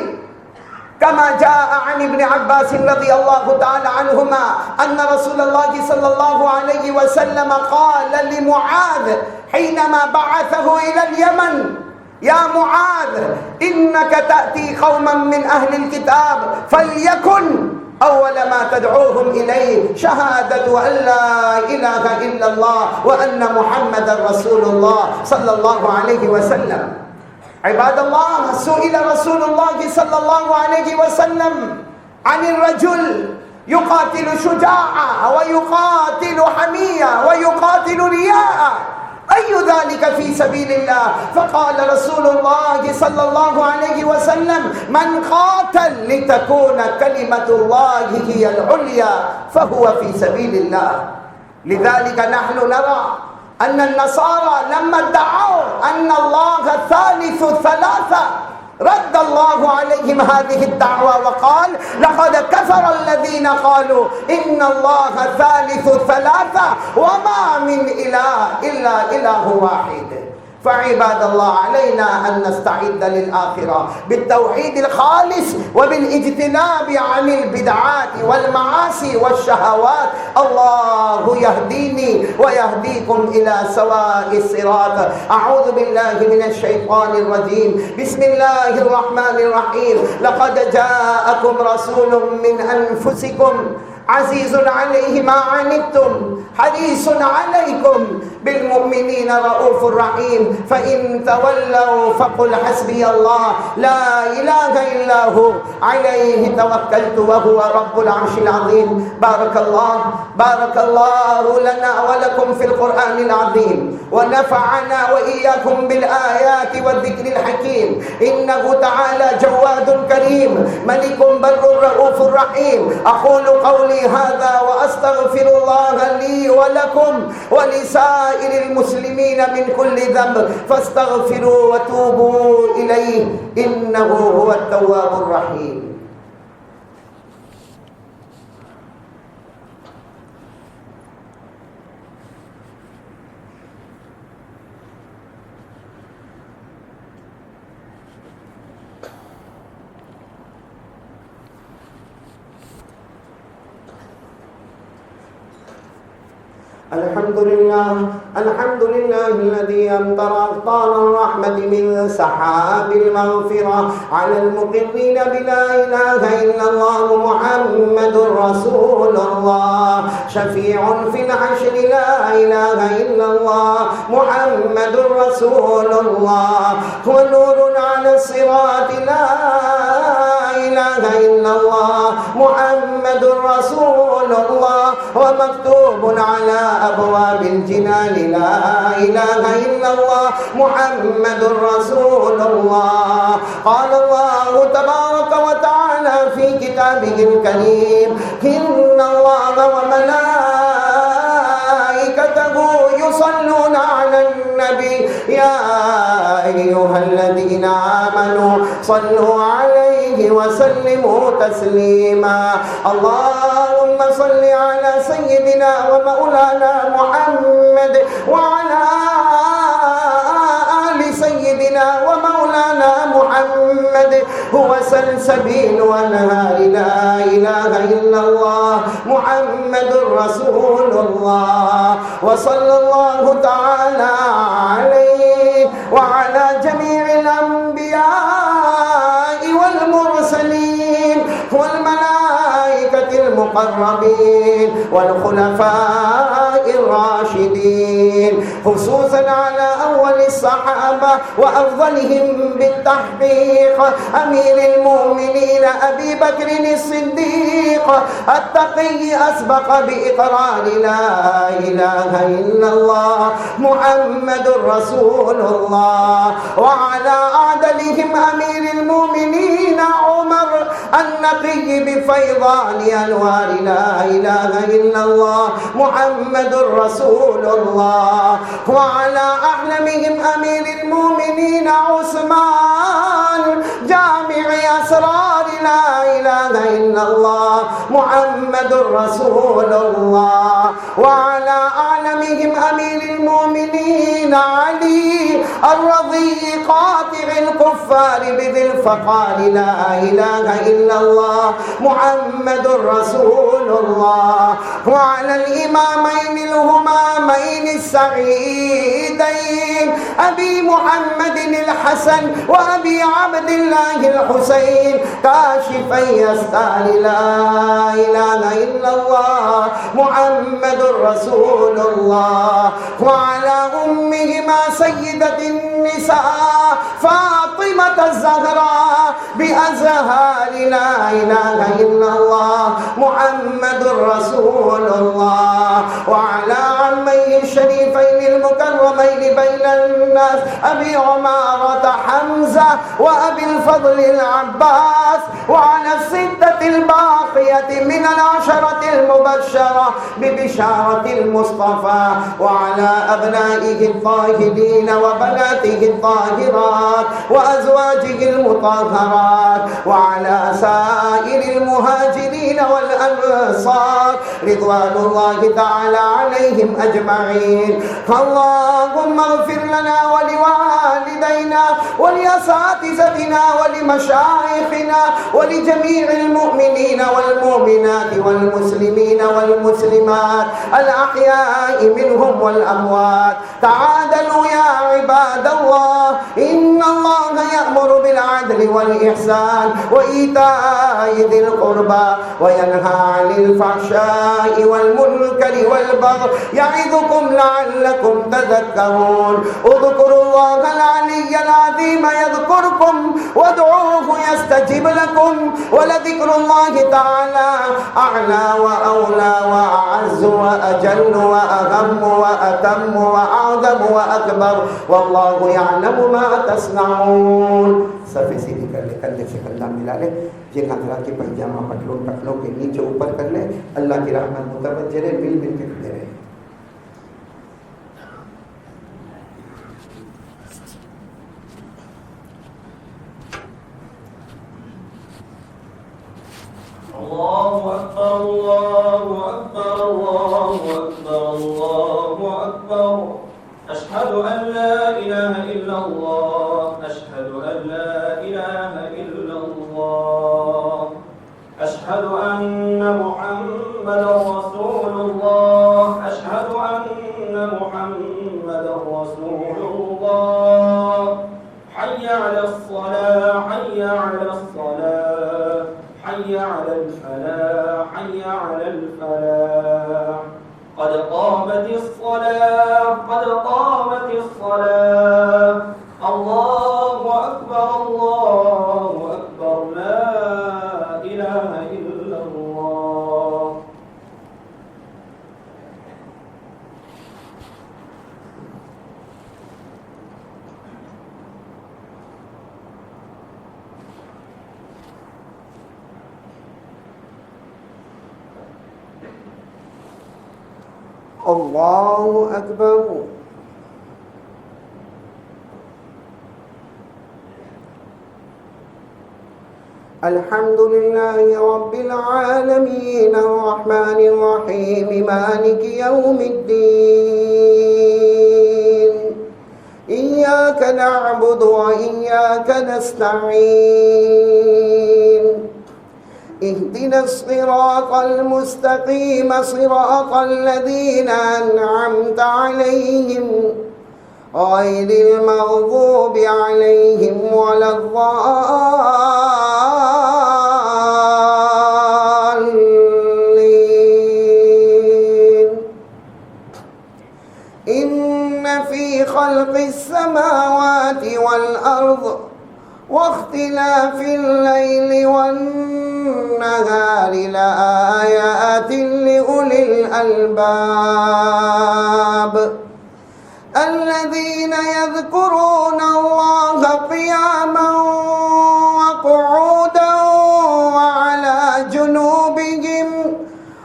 B: كما جاء عن ابن عباس رضي الله تعالى عنهما أن رسول الله صلى الله عليه وسلم قال لمعاذ حينما بعثه إلى اليمن يا معاذ إنك تأتي قوما من أهل الكتاب فليكن
C: أول ما تدعوهم إليه شهادة أن لا إله إلا الله وأن محمد رسول الله صلى الله عليه وسلم. عباد الله، سئل رسول الله صلى الله عليه وسلم عن الرجل يقاتل شجاعة ويقاتل حمية ويقاتل رياء، أي ذلك في سبيل الله؟ فقال رسول الله صلى الله عليه وسلم: من قاتل لتكون كلمة الله هي العليا فهو في سبيل الله. لذلك نحن نرى أن النصارى لما ادعوا أن الله ثالث ثلاثة رد الله عليهم هذه الدعوة وقال: لقد كفر الذين قالوا إن الله ثالث ثلاثة وما من إله إلا إله واحد. فعباد الله، علينا أن نستعد للآخرة بالتوحيد الخالص وبالاجتناب عن البدعات والمعاصي والشهوات. الله يهديني ويهديكم إلى سواء الصراط. أعوذ بالله من الشيطان الرجيم. بسم الله الرحمن الرحيم. لقد جاءكم رسول من أنفسكم عزيز عليه ما عنتم حريص عليكم بالمؤمنين رؤوف رحيم. فإن تولوا فقل حسبي الله لا إله إلا هو عليه توكلت وهو رب العرش العظيم. بارك الله لنا ولكم في القرآن العظيم، ونفعنا وإياكم بالآيات والذكر الحكيم. إنه تعالى جواد كريم ملك بر رؤوف رحيم. أقول قولي هذا وأستغفر الله لي ولكم ولسائر المسلمين من كل ذنب فاستغفروا وتوبوا إليه إنه هو التواب الرحيم. الحمد لله الذي أمطر أقطار الرحمة من سحاب المغفرة على المقرين بلا إله إلا الله محمد رسول الله. شفيع في الحشر لا إله إلا الله محمد رسول الله. هو نور على الصراط لا إله إلا الله محمد رسول الله. ومكتوب على أبواب الجنان لا إله إلا الله محمد رسول الله. قال الله تبارك وتعالى في كتابه الكريم: إن الله وملائكته يصلون على النبي يا أيها الذين آمنوا صلوا عليه وسلموا تسليما. اللهم صل على سيدنا ومولانا محمد وعلى آل سيدنا ومولانا محمد. هو سلسبيل وانهار لا إله إلا الله محمد رسول الله. وصلى الله تعالى عليه وعلى جميع الأنبياء والمرسلين والملائكة المقربين والخلفاء الراشدين، خصوصا على أول الصحابة وأفضلهم بالتحقيق أمير المؤمنين أبي بكر الصديق التقي أسبق بإقرار لا إله إلا الله محمد رسول الله. وعلى أعدلهم أمير المؤمنين عمر النقي بفيضان أنوار لا إله إلا الله محمد رسول الله. وعلى أعلمهم أمير المؤمنين عثمان جامع أسرار لا إله إلا الله محمد رسول الله. وعلى أعلمهم أمير المؤمنين علي الرضي قاطع الكفار بذي الفقار لا إله إلا الله محمد رسول الله. وعلى الإمامين الهمامين السعيدين أبي محمد الحسن وأبي عبد الله الحسين كاشفي أستار لا إله إلا الله محمد رسول الله. وعلى أمهما سيدة النساء فاطمة الزهراء بأزهار لا إله إلا الله محمد رسول الله. وعلى عميه الشريفين المكرمين بين الناس أبي عمارة حمزة وأبي الفضل العباس. وعلى الستة الباقية من العشرة المبشرة ببشارة المصطفى. وعلى أبنائه الطاهرين وبناته الطاهرات وأزواجه المطهرات. وعلى سائر المهاجرين والأنصار رضوان الله تعالى عليهم أجمعين. اللهم اغفر لنا ولوالدينا ولأساتذتنا ولمشايخنا ولجميع المؤمنين والمؤمنات والمسلمين والمسلمات الأحياء منهم والأموات. تعادلوا يا عباد الله إن الله يأمر بالعدل والإحسان وإيتاء ذي القربى وينهى عن الفحشاء والمنكر والبغي يعظكم لعلكم تذكرون. اذكروا الله العلي العظيم يذكركم وادعوه يستجب لكم ولذكر الله تعالى أعلى وأولى وأعز وأجل وأهم وأتم وأعظم وأكبر والله يعلم ما تصنعون. صفحے سیدھی کر لے, کندھے سے کندھا ملا لے, جن حضرات کے پائجامہ پٹلوں کے نیچے اوپر کر لے. اللہ کی رحمت متوجہ رہے, مل مل کے کھڑے رہے.
D: الله أكبر الله أكبر الله أكبر الله أكبر. أشهد أن لا إله إلا الله أشهد أن لا إله إلا الله أشهد أن محمدا رسول الله أشهد أن محمدا رسول الله. حي على الصلاة حي على الصلاة حي على الفلاح حي على الفلاح. قد قامت الصلاة قد قامت الصلاة. الله أكبر الله أكبر لا إله إلا الله.
C: الله أكبر. الحمد لله رب العالمين الرحمن الرحيم مالك يوم الدين. إياك نعبد وإياك نستعين. اهدنا الصراط المستقيم صراط الذين أنعمت عليهم غير المغضوب عليهم ولا الضالين. إن في خلق السماوات والأرض واختلاف الليل والنهار لآيات لأولي الألباب الذين يذكرون الله قياما وقعودا وعلى جنوبهم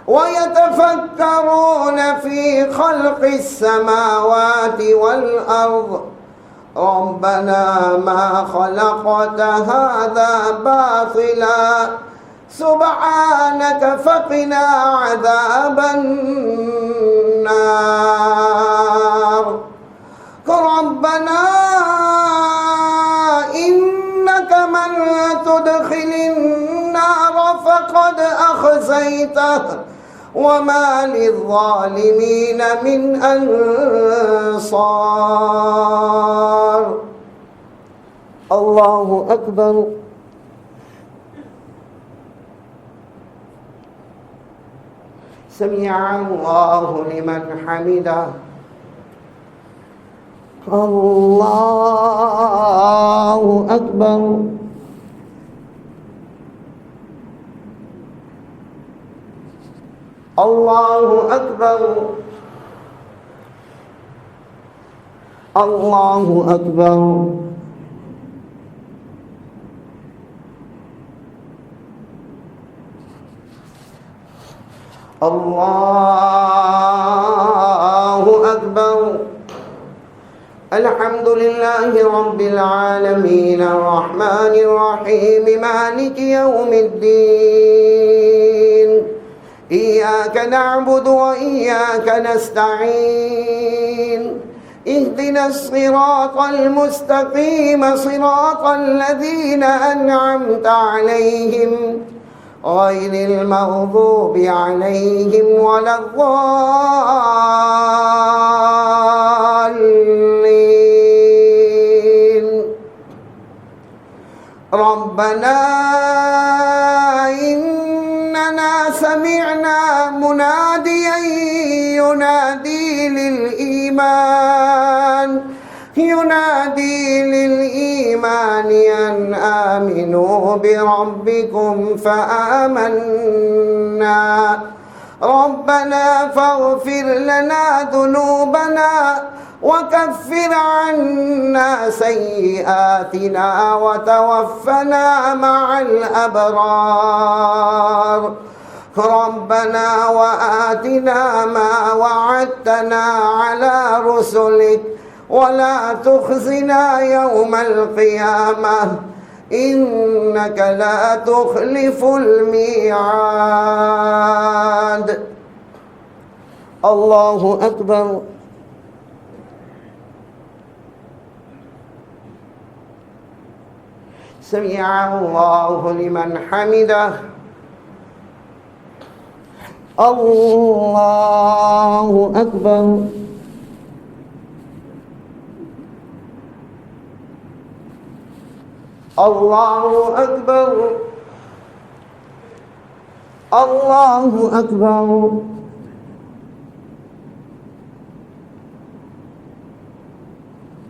C: ويتفكرون في خلق السماوات والأرض ربنا ما خلقت هذا باطلا سبحانك فقنا عذاب النار. ربنا أخزيته وما للظالمين من أنصار. الله أكبر. سمع الله لمن حمده. الله أكبر. الله أكبر. الله أكبر. الله أكبر. الحمد لله رب العالمين الرحمن الرحيم مالك يوم الدين إياك نعبد وإياك نستعين اهدنا الصراط المستقيم صراط الذين أنعمت عليهم غير المغضوب عليهم ولا الضالين. ربنا إننا سمعنا مناديا ينادي للإيمان أن آمنوا بربكم فآمنا. ربنا فاغفر لنا ذنوبنا وكفر عنا سيئاتنا وتوفنا مع الأبرار. ربنا وآتنا ما وعدتنا على رسلك ولا تخزنا يوم القيامة إنك لا تخلف الميعاد. الله أكبر. سمع الله لمن حمده. الله أكبر. الله أكبر. الله أكبر.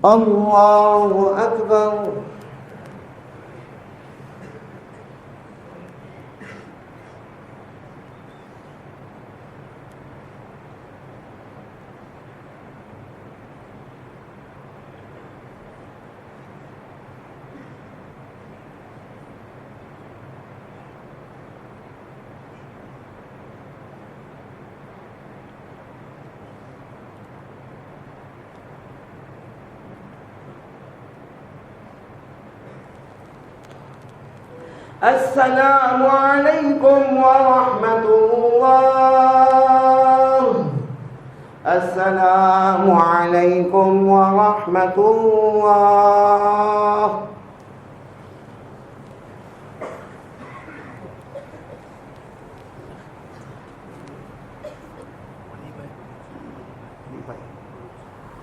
C: الله أكبر. السلام عليكم ورحمة الله. السلام عليكم ورحمة الله.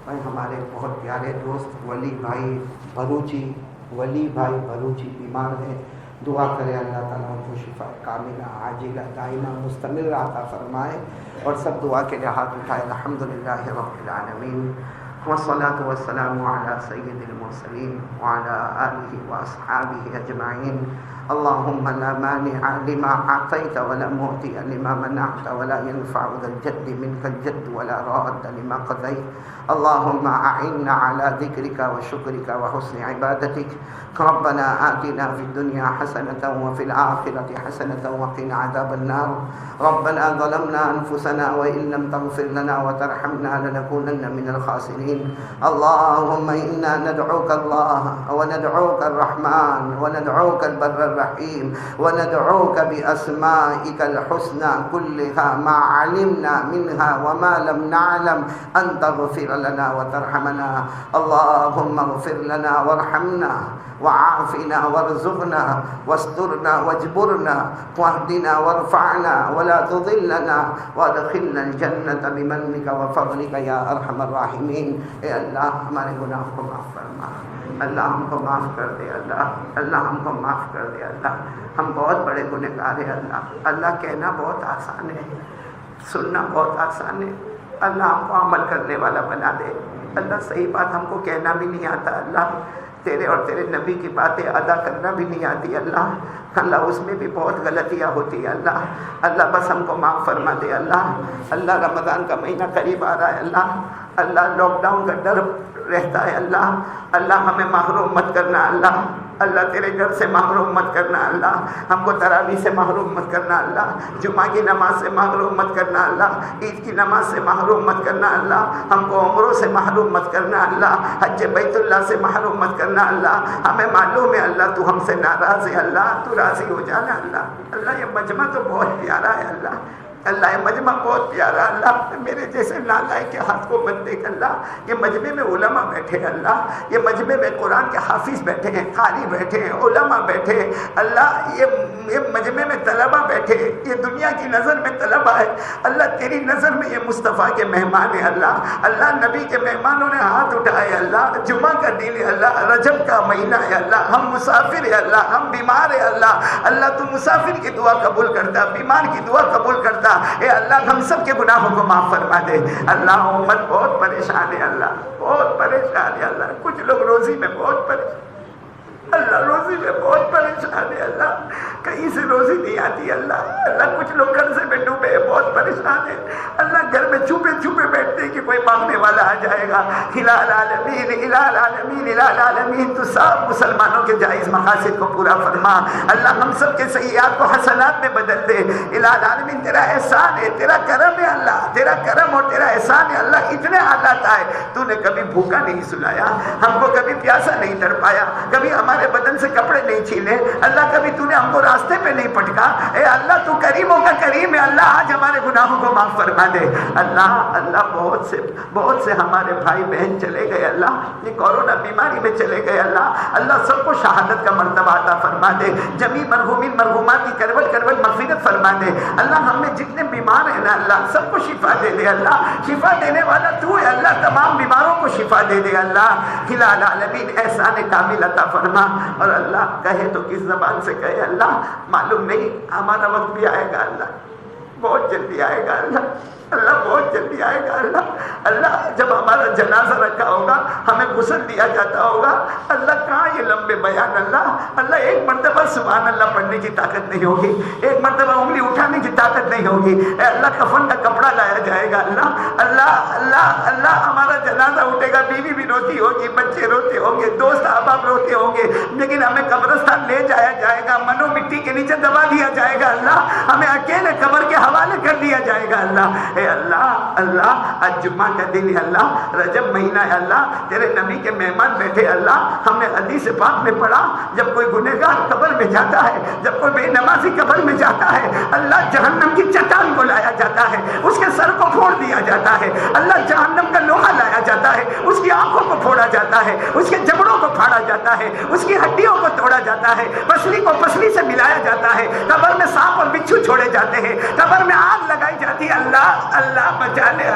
C: بھائی ہمارے بہت پیارے دوست ولی بھائی بھروچی بیمار ہیں. دعا کرے اللہ تعالیٰ ان کو شفا کاملہ عاجلہ دائمہ مستمر عطا فرمائے. اور سب دعا کے لیے ہاتھ اٹھائے. الحمدللہ رب العالمین والصلاة والسلام على سید المرسلین وعلى آلہ واصحابہ اجمعین. اللهم لا مانع لما أعطيت ولا معطي لما منعت ولا ينفع ذا الجد منك الجد ولا راد لما قضيت. اللهم أعنا على ذكرك وشكرك وحسن عبادتك. ربنا آتنا في الدنيا حسنة وفي الآخرة حسنة وقنا عذاب النار. ربنا ظلمنا أنفسنا وإن لم تغفر لنا وترحمنا لنكونن من الخاسرين.
B: العالمين. اللهم إنا ندعوك الله وندعوك الرحمن وندعوك البر الرحيم وندعوك بأسمائك الحسنى كلها ما علمنا منها وما لم نعلم أن تغفر لنا وترحمنا. اللهم اغفر لنا وارحمنا وعافنا وارزقنا واسترنا واجبرنا واهدنا وارفعنا ولا تضلنا وادخلنا الجنة بمنك وفضلك یا ارحم الراحمین. اے اللہ ہمارے گناہ کو معاف فرما، اللہ ہم کو معاف کر دے، اللہ ہم کو معاف کر دے. اللہ ہم بہت بڑے گنہگار ہیں. اللہ کہنا بہت آسان ہے، سننا بہت آسان ہے. اللہ ہم کو عمل کرنے والا بنا دے. اللہ صحیح بات ہم کو کہنا بھی نہیں آتا، اللہ تیرے اور تیرے نبی کی باتیں ادا کرنا بھی نہیں آتی. اللہ اس میں بھی بہت غلطیاں ہوتی ہیں. اللہ بس ہم کو معاف فرما دے. اللہ رمضان کا مہینہ قریب آ رہا ہے. اللہ لاک ڈاؤن کا ڈر رہتا ہے. اللہ ہمیں محروم مت کرنا. اللہ تیرے گھر سے محروم مت کرنا. ہم کو تراویح سے محروم مت کرنا. جمعہ کی نماز سے محروم مت کرنا. عید کی نماز سے محروم مت کرنا. ہم کو عمروں سے محروم مت کرنا. حج بیت اللہ سے محروم مت کرنا. ہمیں معلوم ہے تو ہم سے ناراض ہے. تو راضی ہو جانا. یہ مجمع تو بہت پیارا ہے. یہ مجمع بہت پیارا. میرے جیسے نالائق کے ہاتھ کو مت دیکھ. یہ مجمع میں علماء بیٹھے ہیں. یہ مجمع میں قرآن کے حافظ بیٹھے ہیں، قاری بیٹھے ہیں، علماء بیٹھے ہیں. یہ مجمع میں طلبہ بیٹھے ہیں. یہ دنیا کی نظر میں طلبہ ہے. تیری نظر میں یہ مصطفیٰ کے مہمان ہیں. نبی کے مہمانوں نے ہاتھ اٹھائے. جمعہ کا دن ہے. رجب کا مہینہ ہے. ہم مسافر ہیں. ہم بیمار ہیں. تو مسافر کی دعا قبول کرتا، بیمار کی دعا قبول کرتا. اے اللہ ہم سب کے گناہوں کو معاف فرما دے. امت بہت پریشان ہے. بہت پریشان ہے. کچھ لوگ روزی میں بہت پریشان. روزی میں بہت پریشان ہے. کہیں سے روزی نہیں آتی. کچھ لوگ قرضے میں ڈوبے ہیں، بہت پریشان ہے. گھر میں چھپے چھپے بیٹھتے کہ کوئی مانگنے والا آ جائے گا. الہ العالمین الہ العالمین الہ العالمین تو سب مسلمانوں کے جائز مقاصد کو پورا فرما. ہم سب کے سیئات کو حسنات میں بدل دے. الہ العالمین تیرا احسان ہے، تیرا کرم ہے. تیرا کرم اور تیرا احسان ہے. اتنے حالات آئے تو نے کبھی بھوکا نہیں سلایا، ہم کو کبھی پیاسا نہیں تڑپایا، کبھی ہمارے بدن سے کپڑے نہیں چھینے. کبھی تو نے ہم کو راستے پہ نہیں پٹکا. اے تو کریموں کا کریم ہے. آج ہمارے گناہوں کو معاف فرما دے. بہت سے ہمارے بھائی بہن چلے گئے. یہ کورونا بیماری میں چلے گئے. سب کو شہادت کا مرتبہ عطا فرما دے. جمیع مرحومین مرحومات کی کروٹ کروٹ مغفرت فرما دے. ہم میں جتنے بیمار ہیں نا سب کو شفا دے دے. شفا دینے والا تو ہے. تمام بیماروں کو شفا دے دے. الہ العالمین احسان کامل عطا فرما. اور کہے تو کس زبان سے کہے. معلوم نہیں ہمارا وقت بھی آئے گا. بہت جلدی آئے گا. بہت جلدی آئے گا. جب ہمارا جنازہ رکھا ہوگا، ہمیں غسل دیا جاتا ہوگا. کہاں یہ لمبے بیان. ایک مرتبہ سبحان اللہ پڑھنے کی طاقت نہیں ہوگی، ایک مرتبہ انگلی اٹھانے کی طاقت نہیں ہوگی. کفن کا کپڑا لایا جائے گا. ہمارا جنازہ اٹھے گا، بیوی بھی روتی ہوگی، بچے روتے ہوں گے، دوست احباب روتے ہوں گے، لیکن ہمیں قبرستان لے جایا جائے گا، منو مٹی کے نیچے دبا دیا جائے گا. ہمیں اکیلے قبر کے حوالے کر دیا جائے گا. اے آج جمعہ کا دن ہے. رجب مہینہ ہے. تیرے نبی کے مہمان بیٹھے. ہم نے حدیث پاک میں پڑھا جب کوئی گنہگار قبر میں جاتا ہے، جب کوئی بے نمازی قبر میں جاتا ہے، جہنم کی چٹان کو لایا جاتا ہے، اس کے سر کو پھوڑ دیا جاتا ہے. جہنم کا لوہا لایا جاتا ہے، اس کی آنکھوں کو پھوڑا جاتا ہے، اس کے جبڑوں کو پھاڑا جاتا ہے، اس کی ہڈیوں کو توڑا جاتا ہے، پسلی کو پسلی سے ملایا جاتا ہے. قبر میں سانپ اور بچھو چھوڑے جاتے ہیں، قبر میں آگ لگائی جاتی ہے. اللہ بچا لے.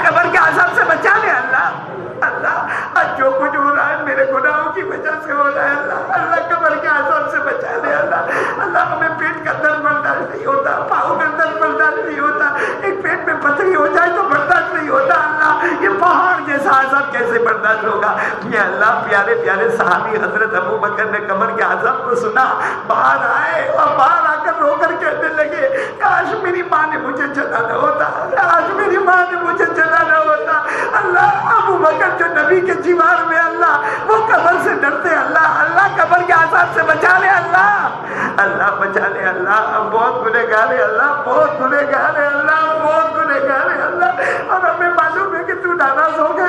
B: قبر کے عذاب سے بچا لے. آج جو کچھ ہو رہا ہے میرے گناہوں کی وجہ سے ہو رہا ہے. قبر کے عذاب سے بچا لے. ہمیں پیٹ کا درد برداشت نہیں ہوتا، پاؤں کا درد برداشت نہیں ہوتا، ایک پیٹ میں پتھری ہو جائے تو برداشت نہیں ہوتا. یہ پہاڑ جیسا عذاب کیسے برداشت ہوگا. پیارے پیارے صحابی حضرت ابو بکر نے قبر کے عذاب کو سنا، باہر آئے اور باہر آ کر رو کر کہنے لگے کاش میری ماں نے مجھے جلانا ہوتا، کاش میری ماں نے مجھے جلانا ہوتا. ابو بکر جو نبی کے جوار میں وہ قبر سے ڈرتے. قبر کے عذاب سے بچا لے. بچا لے. بہت گنہگار ہے. بہت گنہگار ہے. بہت گنہگار ہے. اور ہمیں معلوم ہے کہ تو ناراض ہو گئے.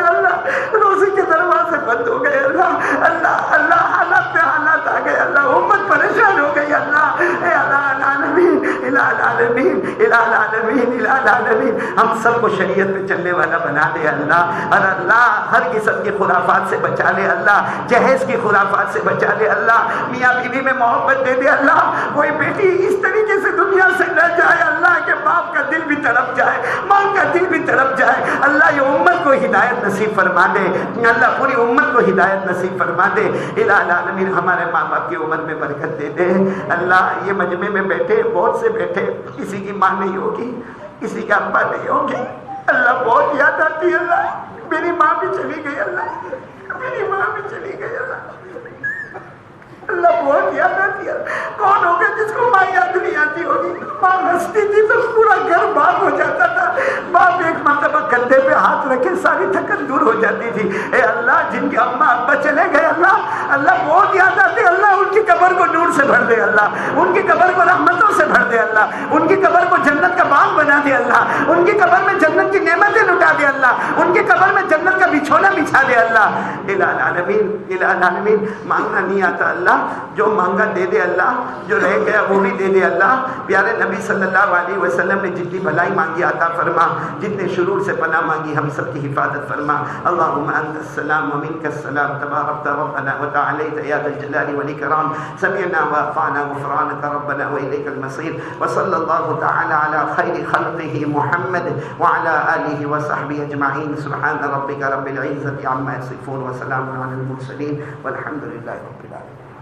C: روزی کے دروازے بند ہو گئے اللہ، اللہ اللہ حالات پہ حالات آ گئے اللہ، امت پریشان ہو گئی اللہ، اے اللہ العالمین الہ العالمین الہ العالمین الہ العالمین، ہم سب کو شریعت پہ چلنے والا بنا دے اللہ، اور اللہ ہر قسم کی خرافات سے بچا لے اللہ، جہیز کی خرافات سے بچا لے اللہ، میاں بیوی میں محبت دے دے اللہ، کوئی بیٹی اس طریقے سے دنیا سے نہ جائے اللہ کہ باپ کا دل بھی تڑپ جائے، ماں کا دل بھی تڑپ جائے اللہ، یہ امت کو ہدایت نصیب فرما دے اللہ، پوری امت کو ہدایت نصیب فرما دے الہ العالمین، ہمارے ماں باپ کی عمر میں برکت دے دے اللہ، یہ مجمع میں بیٹھے بہت سے بیٹھے، کسی کی ماں نہیں ہوگی، کسی کا ابا نہیں ہوگی اللہ، بہت یاد آتی ہے اللہ، میری ماں بھی چلی گئی اللہ، میری ماں بھی چلی گئی اللہ، اللہ بہت یاد آتی ہے، کون ہوگا جس کو ماں یاد نہیں آتی ہوگی، ماں ہنستی تھی تو پورا گھر باغ ہو جاتا تھا، باپ ایک مرتبہ کندھے پہ ہاتھ رکھے ساری تھکن دور ہو جاتی تھی، اے اللہ جن کے اماں ابا چلے گئے اللہ، اللہ بہت یاد آتے اللہ، ان کی قبر کو نور سے بھر دے اللہ، ان کی قبر کو رحمتوں سے بھر دے اللہ، ان کی قبر کو جنت کا باغ بنا دے اللہ، ان کی قبر میں جنت کی نعمتیں لٹا دے اللہ، ان کی قبر میں جنت کا بچھونا بچھا دے اللہ، الہ العالمین الہ العالمین، مانگنا نہیں آتا اللہ، جو مانگا دے دے اللہ، جو رہ گیا وہ بھی دے دے اللہ، پیارے نبی صلی اللہ علیہ وسلم نے جتنی بھلائی مانگی عطا فرما، جتنے شرور سے پناہ مانگی ہم سب کی حفاظت فرما، اللہم انت السلام و منک السلام تبارکت ربنا وتعالیت یا ذا الجلال والاکرام، سمعنا واطعنا غفرانک ربنا والیک المصیر، وصلی اللہ تعالی علی خیر خلقہ محمد وعلی آلہ وصحبہ اجمعین، سبحان ربک رب العزة عما یصفون وسلام علی المرسلین والحمد للہ رب العالمین۔